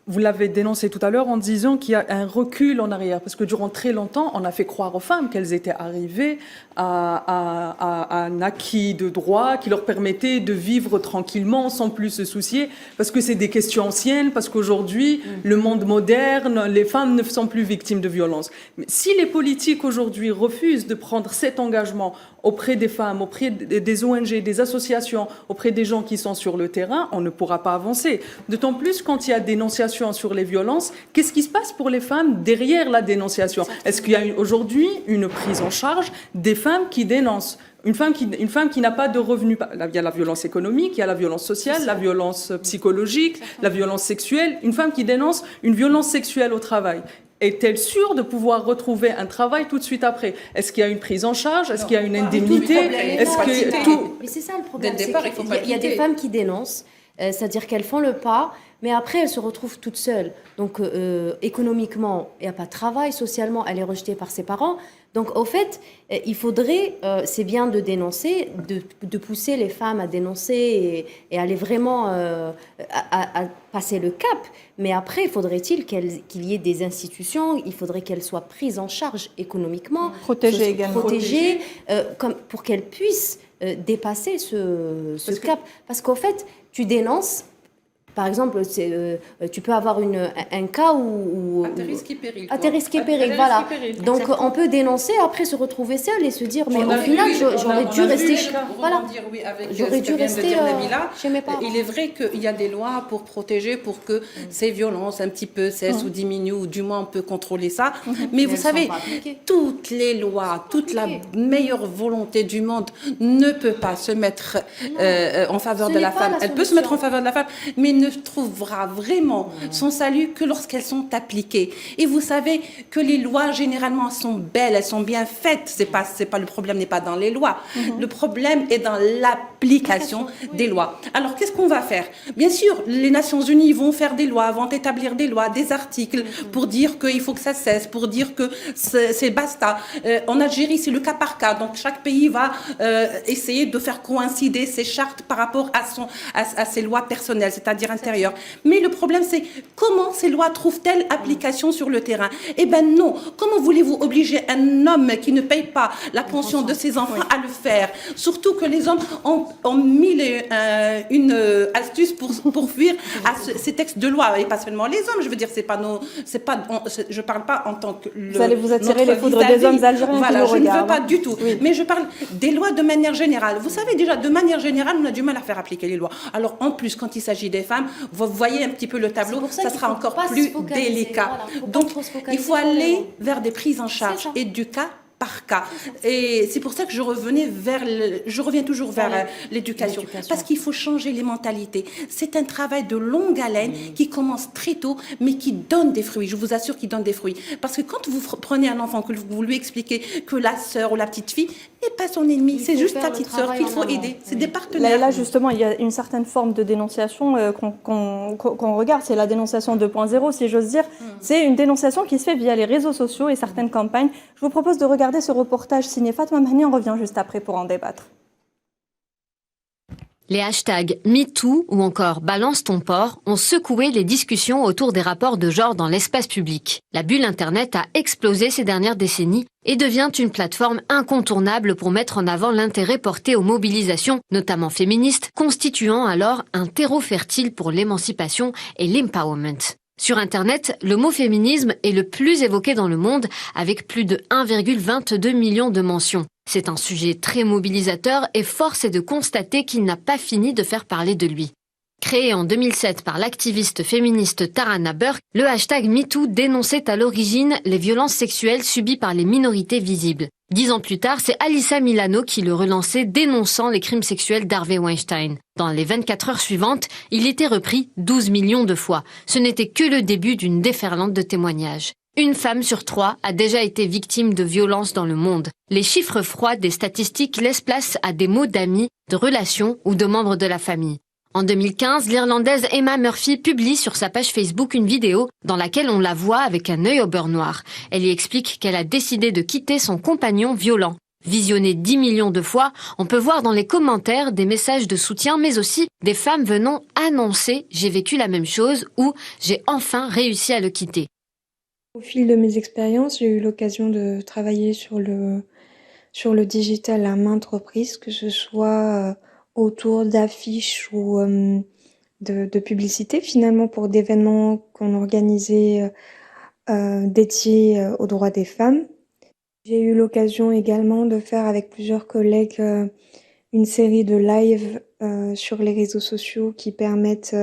vous l'avez dénoncé tout à l'heure en disant qu'il y a un recul en arrière. Parce que durant très longtemps, on a fait croire aux femmes qu'elles étaient arrivées à un acquis de droit qui leur permettait de vivre tranquillement sans plus se soucier. Parce que c'est des questions anciennes, parce qu'aujourd'hui, le monde moderne, les femmes ne sont plus victimes de violences. Mais si les politiques aujourd'hui refusent de prendre cet engagement auprès des femmes, auprès des ONG, des associations, auprès des gens qui sont sur le terrain, on ne pourra pas avancer. D'autant plus quand il y a dénonciation sur les violences, qu'est-ce qui se passe pour les femmes derrière la dénonciation? Est-ce qu'il y a aujourd'hui une prise en charge des femmes qui dénoncent? Une femme qui n'a pas de revenus, il y a la violence économique, il y a la violence sociale, la violence psychologique, la violence sexuelle. Une femme qui dénonce une violence sexuelle au travail, est-elle sûre de pouvoir retrouver un travail tout de suite après? Est-ce qu'il y a une prise en charge? Est-ce qu'il y a une indemnité? Mais c'est ça le problème. Il y a des femmes qui dénoncent, c'est-à-dire qu'elles font le pas, mais après elles se retrouvent toutes seules. Donc économiquement, il n'y a pas de travail, socialement, elle est rejetée par ses parents. Donc au fait, il faudrait, c'est bien de dénoncer, de pousser les femmes à dénoncer et aller vraiment à passer le cap. Mais après, faudrait-il qu'il y ait des institutions, il faudrait qu'elles soient prises en charge économiquement, protégées également, pour qu'elles puissent dépasser ce cap. Parce qu'au fait, tu dénonces. Par exemple, tu peux avoir un cas où... À tes risques et périls. À tes risques et périls, voilà. Donc, on peut dénoncer, après se retrouver seul et se dire, mais au final, j'aurais dû rester... Voilà. J'aurais dû rester chez mes parents. Il est vrai qu'il y a des lois pour protéger, pour que ces violences un petit peu cessent ou diminuent, ou du moins on peut contrôler ça. Mais vous savez, toutes les lois, toute la meilleure volonté du monde ne peut pas se mettre en faveur de la femme. Elle peut se mettre en faveur de la femme, mais ne ne trouvera vraiment son salut que lorsqu'elles sont appliquées. Et vous savez que les lois, généralement, sont belles, elles sont bien faites. C'est pas le problème n'est pas dans les lois. Le problème est dans l'application des lois. Alors, qu'est-ce qu'on va faire? Bien sûr, les Nations Unies vont faire des lois, vont établir des lois, des articles pour dire qu'il faut que ça cesse, pour dire que c'est basta. En Algérie, c'est le cas par cas. Donc, chaque pays va essayer de faire coïncider ses chartes par rapport à ses lois personnelles, c'est-à-dire intérieures. Mais le problème, c'est comment ces lois trouvent-elles application sur le terrain? Eh bien non. Comment voulez-vous obliger un homme qui ne paye pas la pension de ses enfants à le faire? Surtout que les hommes ont mis une astuce pour fuir à ces textes de loi, et pas seulement les hommes. Je veux dire, je parle pas en tant que vous allez vous attirer les foudres des hommes algériens. Voilà, je ne veux pas du tout. Oui. Mais je parle des lois de manière générale. Vous savez déjà, de manière générale, on a du mal à faire appliquer les lois. Alors en plus, quand il s'agit des femmes, vous voyez un petit peu le tableau, ça sera encore plus délicat. Voilà, donc il faut aller vers des prises en charge et du cas par cas. Et c'est pour ça que je reviens toujours vers l'éducation. Parce qu'il faut changer les mentalités. C'est un travail de longue haleine qui commence très tôt, mais qui donne des fruits. Je vous assure qu'il donne des fruits. Parce que quand vous prenez un enfant, que vous lui expliquez que la sœur ou la petite fille n'est pas son ennemi, c'est juste sa petite sœur qu'il faut aider. C'est des partenaires. Là, justement, il y a une certaine forme de dénonciation qu'on regarde. C'est la dénonciation 2.0, si j'ose dire. C'est une dénonciation qui se fait via les réseaux sociaux et certaines campagnes. Je vous propose de regarder ce reportage signé Fatma Mahni. On revient juste après pour en débattre. Les hashtags MeToo ou encore Balance ton porc ont secoué les discussions autour des rapports de genre dans l'espace public. La bulle Internet a explosé ces dernières décennies et devient une plateforme incontournable pour mettre en avant l'intérêt porté aux mobilisations, notamment féministes, constituant alors un terreau fertile pour l'émancipation et l'empowerment. Sur Internet, le mot féminisme est le plus évoqué dans le monde, avec plus de 1,22 million de mentions. C'est un sujet très mobilisateur et force est de constater qu'il n'a pas fini de faire parler de lui. Créé en 2007 par l'activiste féministe Tarana Burke, le hashtag MeToo dénonçait à l'origine les violences sexuelles subies par les minorités visibles. 10 ans plus tard, c'est Alyssa Milano qui le relançait, dénonçant les crimes sexuels d'Harvey Weinstein. Dans les 24 heures suivantes, il était repris 12 millions de fois. Ce n'était que le début d'une déferlante de témoignages. Une femme sur 3 a déjà été victime de violences dans le monde. Les chiffres froids des statistiques laissent place à des mots d'amis, de relations ou de membres de la famille. En 2015, l'Irlandaise Emma Murphy publie sur sa page Facebook une vidéo dans laquelle on la voit avec un œil au beurre noir. Elle y explique qu'elle a décidé de quitter son compagnon violent. Visionné 10 millions de fois, on peut voir dans les commentaires des messages de soutien, mais aussi des femmes venant annoncer « j'ai vécu la même chose » ou « j'ai enfin réussi à le quitter ». Au fil de mes expériences, j'ai eu l'occasion de travailler sur le digital à maintes reprises, que ce soit autour d'affiches ou de publicités, finalement pour d'événements qu'on organisait dédiés aux droits des femmes. J'ai eu l'occasion également de faire avec plusieurs collègues une série de lives sur les réseaux sociaux qui permettent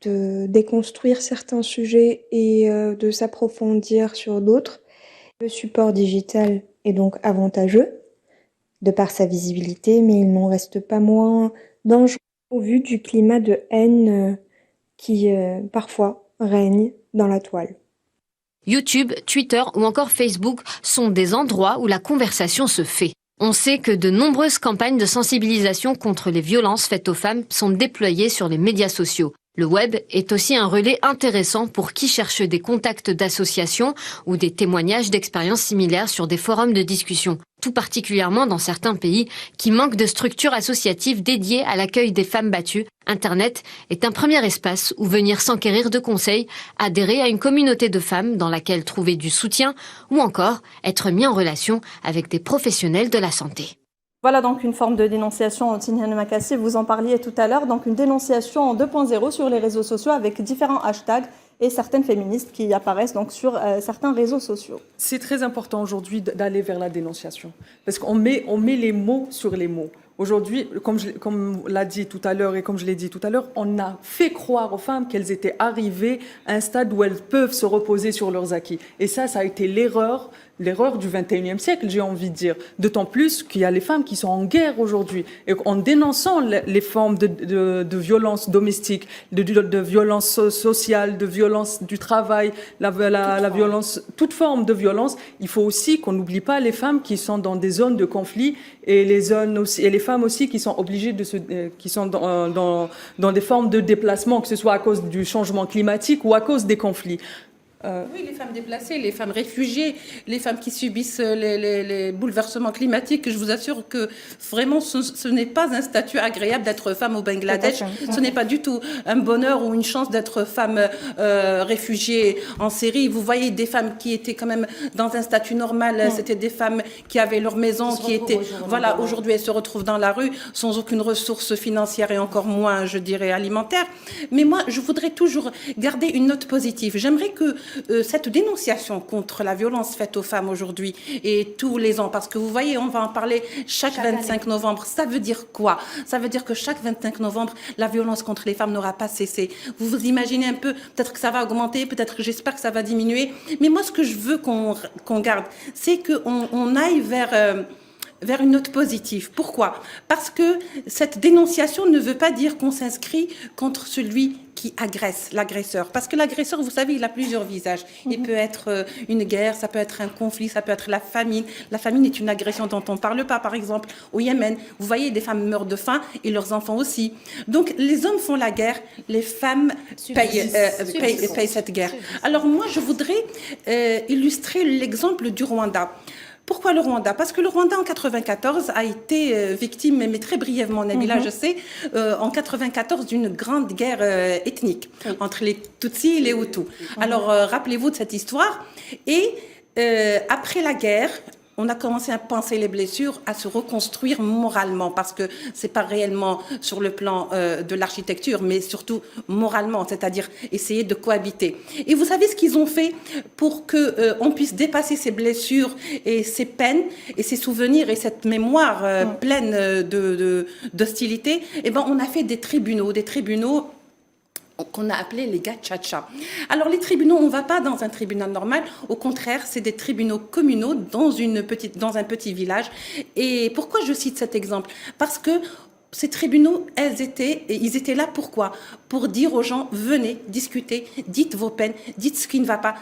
de déconstruire certains sujets et de s'approfondir sur d'autres. Le support digital est donc avantageux de par sa visibilité, mais il n'en reste pas moins dangereux au vu du climat de haine qui parfois règne dans la toile. YouTube, Twitter ou encore Facebook sont des endroits où la conversation se fait. On sait que de nombreuses campagnes de sensibilisation contre les violences faites aux femmes sont déployées sur les médias sociaux. Le web est aussi un relais intéressant pour qui cherche des contacts d'associations ou des témoignages d'expériences similaires sur des forums de discussion, tout particulièrement dans certains pays qui manquent de structures associatives dédiées à l'accueil des femmes battues. Internet est un premier espace où venir s'enquérir de conseils, adhérer à une communauté de femmes dans laquelle trouver du soutien ou encore être mis en relation avec des professionnels de la santé. Voilà donc une forme de dénonciation, Tinhane Makassi, vous en parliez tout à l'heure, donc une dénonciation en 2.0 sur les réseaux sociaux avec différents hashtags et certaines féministes qui apparaissent donc sur certains réseaux sociaux. C'est très important aujourd'hui d'aller vers la dénonciation parce qu'on met les mots sur les mots. Aujourd'hui, comme l'a dit tout à l'heure et comme je l'ai dit tout à l'heure, on a fait croire aux femmes qu'elles étaient arrivées à un stade où elles peuvent se reposer sur leurs acquis. Et ça a été l'erreur l'erreur du 21e siècle, j'ai envie de dire. D'autant plus qu'il y a les femmes qui sont en guerre aujourd'hui. Et en dénonçant les formes de violence domestique, de violence sociale, de violence du travail, la violence, toute forme de violence, il faut aussi qu'on n'oublie pas les femmes qui sont dans des zones de conflit et les femmes aussi qui sont obligées qui sont dans des formes de déplacement, que ce soit à cause du changement climatique ou à cause des conflits. Oui, les femmes déplacées, les femmes réfugiées, les femmes qui subissent les bouleversements climatiques. Je vous assure que vraiment, ce n'est pas un statut agréable d'être femme au Bangladesh. Ce n'est pas du tout un bonheur ou une chance d'être femme réfugiée en Syrie. Vous voyez des femmes qui étaient quand même dans un statut normal. C'était des femmes qui avaient leur maison, qui étaient... Voilà, aujourd'hui, elles se retrouvent dans la rue sans aucune ressource financière et encore moins, je dirais, alimentaire. Mais moi, je voudrais toujours garder une note positive. J'aimerais que cette dénonciation contre la violence faite aux femmes aujourd'hui et tous les ans, parce que vous voyez, on va en parler chaque 25 novembre. Ça veut dire quoi? Ça veut dire que chaque 25 novembre, la violence contre les femmes n'aura pas cessé. Vous vous imaginez un peu, peut-être que ça va augmenter, peut-être que j'espère que ça va diminuer. Mais moi, ce que je veux qu'on garde, c'est qu'on aille vers une note positive. Pourquoi? Parce que cette dénonciation ne veut pas dire qu'on s'inscrit contre celui qui agresse, l'agresseur. Parce que l'agresseur, vous savez, il a plusieurs visages. Il peut être une guerre, ça peut être un conflit, ça peut être la famine. La famine est une agression dont on ne parle pas, par exemple, au Yémen. Vous voyez, des femmes meurent de faim et leurs enfants aussi. Donc, les hommes font la guerre, les femmes payent cette guerre. Alors moi, je voudrais illustrer l'exemple du Rwanda. Pourquoi le Rwanda? Parce que le Rwanda, en 94, a été victime, mais très brièvement, Nabila, je sais, en 94, d'une grande guerre ethnique entre les Tutsis et les Hutus. Alors, rappelez-vous de cette histoire. Et après la guerre, on a commencé à penser les blessures, à se reconstruire moralement, parce que c'est pas réellement sur le plan de l'architecture, mais surtout moralement, c'est-à-dire essayer de cohabiter. Et vous savez ce qu'ils ont fait pour que on puisse dépasser ces blessures et ces peines et ces souvenirs et cette mémoire pleine d'hostilité? Eh ben, on a fait des tribunaux qu'on a appelé les gachacha. Alors les tribunaux, on ne va pas dans un tribunal normal, au contraire, c'est des tribunaux communaux dans un petit village. Et pourquoi je cite cet exemple? Parce que ces tribunaux, ils étaient là pourquoi? Pour dire aux gens, venez discuter, dites vos peines, dites ce qui ne va pas,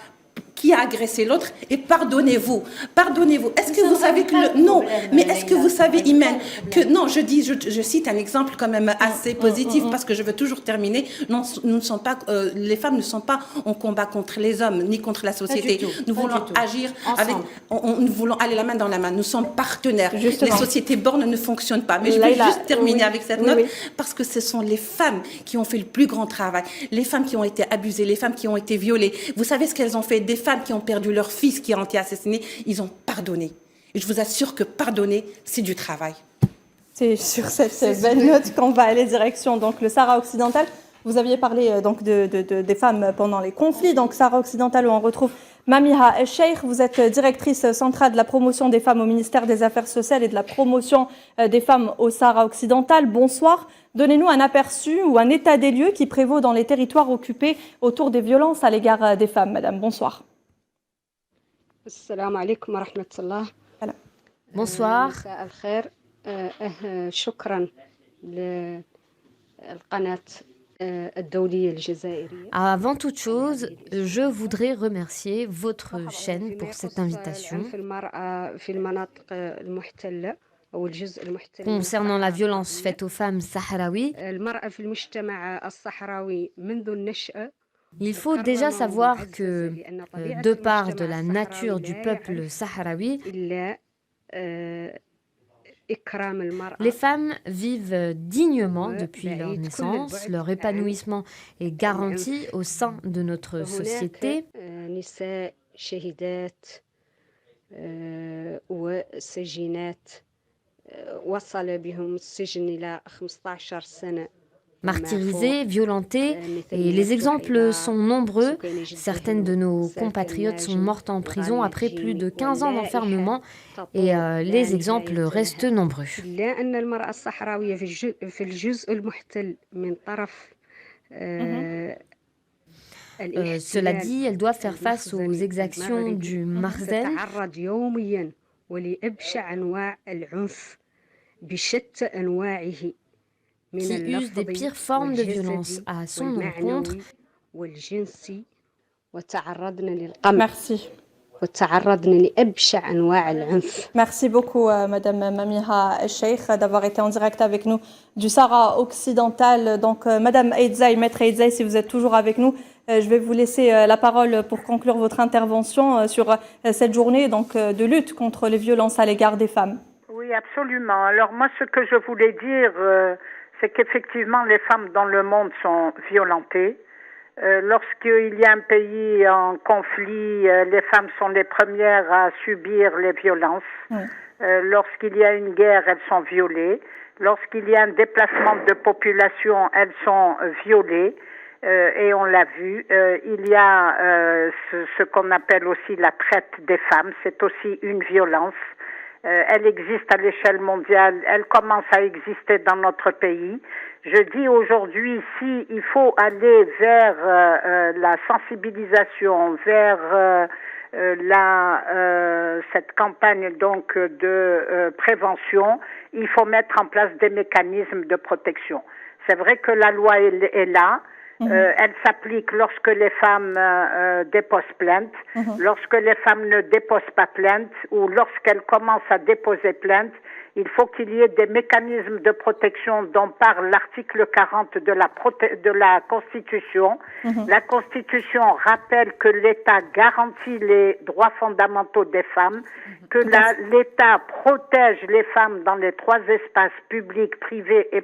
qui a agressé l'autre et pardonnez-vous. Pardonnez-vous. Est-ce que vous savez que non, mais est-ce que vous savez, Imen, que non, je cite un exemple quand même assez positif parce que je veux toujours terminer. Non, nous ne sommes pas, les femmes ne sont pas en combat contre les hommes ni contre la société. Nous voulons agir avec, nous voulons aller la main dans la main. Nous sommes partenaires. Justement. Les sociétés bornes ne fonctionnent pas. Mais je vais juste terminer avec cette note parce que ce sont les femmes qui ont fait le plus grand travail. Les femmes qui ont été abusées, les femmes qui ont été violées. Vous savez ce qu'elles ont fait? Des femmes qui ont perdu leur fils qui a été assassiné, ils ont pardonné. Et je vous assure que pardonner, c'est du travail. C'est sur cette belle note qu'on va aller direction donc le Sahara occidental. Vous aviez parlé donc des femmes pendant les conflits. Donc Sahara occidental où on retrouve Mamiha El-Cheikh. Vous êtes directrice centrale de la promotion des femmes au ministère des Affaires sociales et de la promotion des femmes au Sahara occidental. Bonsoir. Donnez-nous un aperçu ou un état des lieux qui prévaut dans les territoires occupés autour des violences à l'égard des femmes. Madame, bonsoir. Assalamu alaikum wa rahmatullah. Bonsoir. شكرا للقناة الدولية الجزائرية. Avant toute chose, je voudrais remercier votre chaîne pour cette invitation. Concernant la violence faite aux femmes sahraouis, il faut déjà savoir que, de part de la nature du peuple sahraoui, les femmes vivent dignement depuis leur naissance. Leur épanouissement est garanti au sein de notre société. Martyrisées, violentées, et les exemples sont nombreux. Certaines de nos compatriotes sont mortes en prison après plus de 15 ans d'enfermement et les exemples restent nombreux. Cela dit, elles doivent faire face aux exactions du Marzel, qui use des pires formes de violence à son encontre. Merci. Merci beaucoup, Madame Mamiha El-Sheikh, d'avoir été en direct avec nous du Sahara occidental. Donc, Madame Eidzai, Maître Eidzai, si vous êtes toujours avec nous, je vais vous laisser la parole pour conclure votre intervention sur cette journée donc, de lutte contre les violences à l'égard des femmes. Oui, absolument. Alors moi, ce que je voulais dire, c'est qu'effectivement, les femmes dans le monde sont violentées. Lorsqu'il y a un pays en conflit, les femmes sont les premières à subir les violences. Oui. Lorsqu'il y a une guerre, elles sont violées. Lorsqu'il y a un déplacement de population, elles sont violées. Et on l'a vu. Il y a ce qu'on appelle aussi la traite des femmes. C'est aussi une violence. Elle existe à l'échelle mondiale. Elle commence à exister dans notre pays. Je dis aujourd'hui, si il faut aller vers la sensibilisation, vers cette campagne donc de prévention, il faut mettre en place des mécanismes de protection. C'est vrai que la loi est là. Elle s'applique lorsque les femmes déposent plainte, lorsque les femmes ne déposent pas plainte ou lorsqu'elles commencent à déposer plainte. Il faut qu'il y ait des mécanismes de protection dont parle l'article 40 de la Constitution. La Constitution rappelle que l'État garantit les droits fondamentaux des femmes, que l'État protège les femmes dans les 3 espaces publics, privés et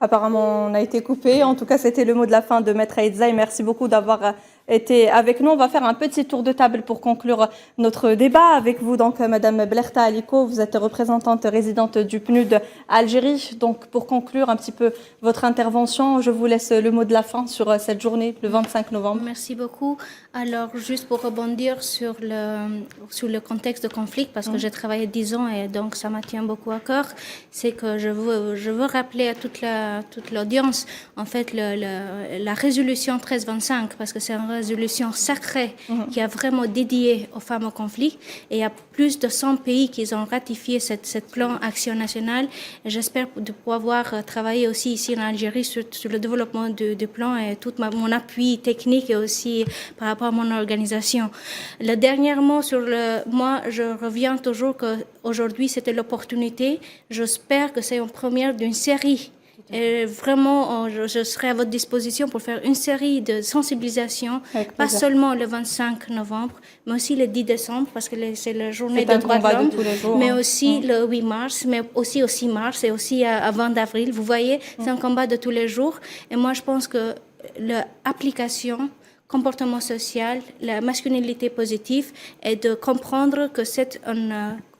Apparemment, on a été coupé. En tout cas, c'était le mot de la fin de Maître Eidzai. Merci beaucoup d'avoir été avec nous. On va faire un petit tour de table pour conclure notre débat avec vous. Donc, Madame Blerta Aliko, vous êtes représentante résidente du PNUD Algérie. Donc, pour conclure un petit peu votre intervention, je vous laisse le mot de la fin sur cette journée, le 25 novembre. Merci beaucoup. Alors, juste pour rebondir sur le contexte de conflit, parce que j'ai travaillé 10 ans et donc ça me tient beaucoup à cœur, c'est que je veux rappeler à toute l'audience, en fait, la résolution 1325, parce que c'est une résolution sacrée qui a vraiment dédié aux femmes au conflit. Et il y a plus de 100 pays qui ont ratifié cette plan Action nationale. Et j'espère de pouvoir travailler aussi ici en Algérie sur le développement du plan et tout mon appui technique et aussi par rapport à mon organisation. Le dernier mot moi, je reviens toujours qu'aujourd'hui, c'était l'opportunité. J'espère que c'est une première d'une série. Et vraiment, je serai à votre disposition pour faire une série de sensibilisations, pas seulement le 25 novembre, mais aussi le 10 décembre, parce que c'est la journée des droits de l'homme, mais aussi le 8 mars, mais aussi au 6 mars et aussi à 20 avril. Vous voyez, c'est un combat de tous les jours. Et moi, je pense que l'application comportement social, la masculinité positive et de comprendre que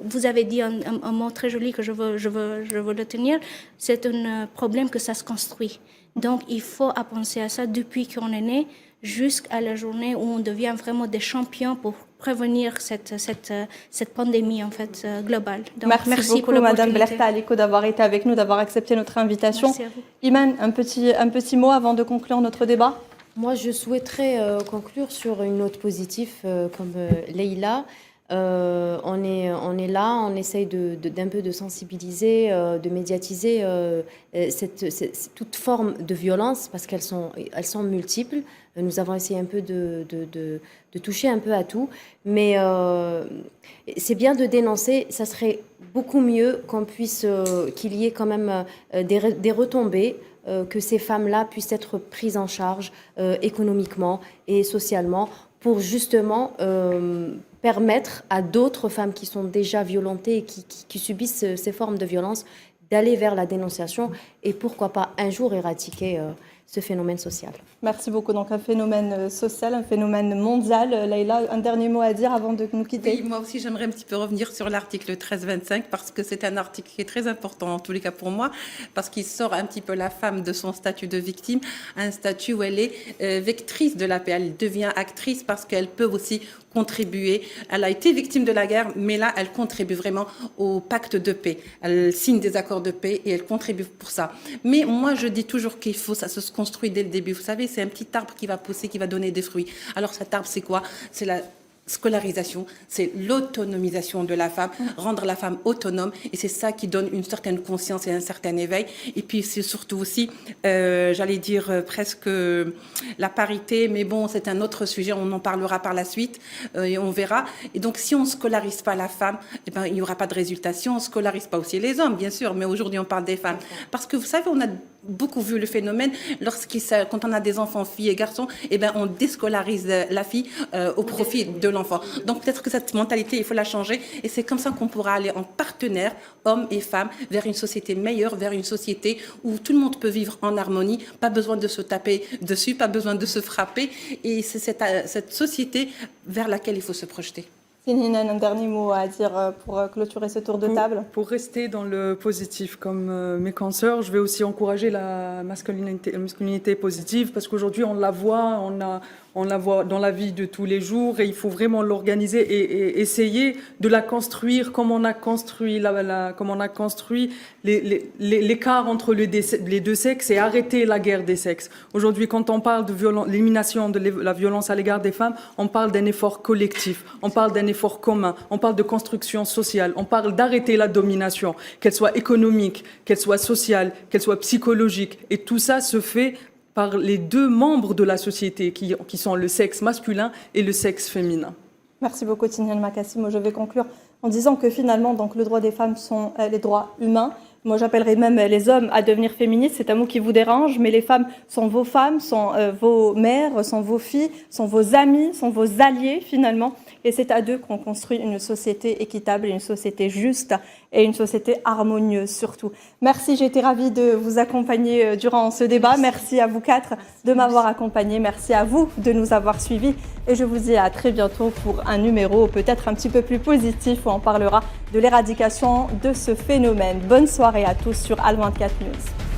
vous avez dit un mot très joli que je veux retenir, c'est un problème que ça se construit. Donc il faut penser à ça depuis qu'on est né jusqu'à la journée où on devient vraiment des champions pour prévenir cette pandémie en fait globale. Donc, merci beaucoup Madame Blerta Aliko d'avoir été avec nous, d'avoir accepté notre invitation. Merci à vous. Iman, un petit mot avant de conclure notre débat. Moi, je souhaiterais conclure sur une note positive comme Leïla. On est là, on essaye d'un peu de sensibiliser, de médiatiser toute forme de violence parce qu'elles sont multiples. Nous avons essayé un peu de toucher un peu à tout, mais c'est bien de dénoncer. Ça serait beaucoup mieux qu'il y ait quand même des retombées. Que ces femmes-là puissent être prises en charge économiquement et socialement pour justement permettre à d'autres femmes qui sont déjà violentées et qui subissent ces formes de violence d'aller vers la dénonciation et pourquoi pas un jour éradiquer ce phénomène social. Merci beaucoup. Donc un phénomène social, un phénomène mondial. Laïla, un dernier mot à dire avant de nous quitter. Oui, moi aussi j'aimerais un petit peu revenir sur l'article 1325 parce que c'est un article qui est très important en tous les cas pour moi parce qu'il sort un petit peu la femme de son statut de victime à un statut où elle est vectrice de la paix. Elle devient actrice parce qu'elle peut aussi contribuer. Elle a été victime de la guerre, mais là, elle contribue vraiment au pacte de paix. Elle signe des accords de paix et elle contribue pour ça. Mais moi, je dis toujours qu'il faut, ça se construit dès le début. Vous savez, c'est un petit arbre qui va pousser, qui va donner des fruits. Alors cet arbre, c'est quoi? C'est la scolarisation, c'est l'autonomisation de la femme, rendre la femme autonome, et c'est ça qui donne une certaine conscience et un certain éveil. Et puis c'est surtout aussi, j'allais dire presque la parité, mais bon, c'est un autre sujet, on en parlera par la suite et on verra. Et donc si on ne scolarise pas la femme, eh ben, il n'y aura pas de résultat. Si on ne scolarise pas aussi les hommes, bien sûr, mais aujourd'hui on parle des femmes. Parce que vous savez, on a beaucoup vu le phénomène, quand on a des enfants, filles et garçons, eh ben, on déscolarise la fille au profit de l'enfant. Donc peut-être que cette mentalité, il faut la changer, et c'est comme ça qu'on pourra aller en partenaire, hommes et femmes, vers une société meilleure, vers une société où tout le monde peut vivre en harmonie, pas besoin de se taper dessus, pas besoin de se frapper, et c'est cette société vers laquelle il faut se projeter. Sinhinan, un dernier mot à dire pour clôturer ce tour de table? Pour rester dans le positif, comme mes consoeurs, je vais aussi encourager la masculinité positive, parce qu'aujourd'hui on la voit, on la voit dans la vie de tous les jours, et il faut vraiment l'organiser et essayer de la construire comme on a construit l'écart entre les deux sexes, et arrêter la guerre des sexes. Aujourd'hui, quand on parle de l'élimination de la violence à l'égard des femmes, on parle d'un effort collectif, on parle d'un effort commun, on parle de construction sociale, on parle d'arrêter la domination, qu'elle soit économique, qu'elle soit sociale, qu'elle soit psychologique, et tout ça se fait par les deux membres de la société qui sont le sexe masculin et le sexe féminin. Merci beaucoup, Tinhinan Makassi. Moi, je vais conclure en disant que finalement, donc, le droit des femmes sont les droits humains. Moi, j'appellerais même les hommes à devenir féministes. C'est un mot qui vous dérange, mais les femmes, sont vos mères, sont vos filles, sont vos amis, sont vos alliés, finalement. Et c'est à deux qu'on construit une société équitable, une société juste et une société harmonieuse surtout. Merci, j'ai été ravie de vous accompagner durant ce débat. Merci à vous quatre de m'avoir accompagné. Merci à vous de nous avoir suivis. Et je vous dis à très bientôt pour un numéro peut-être un petit peu plus positif où on parlera de l'éradication de ce phénomène. Bonne soirée à tous sur Al24 News.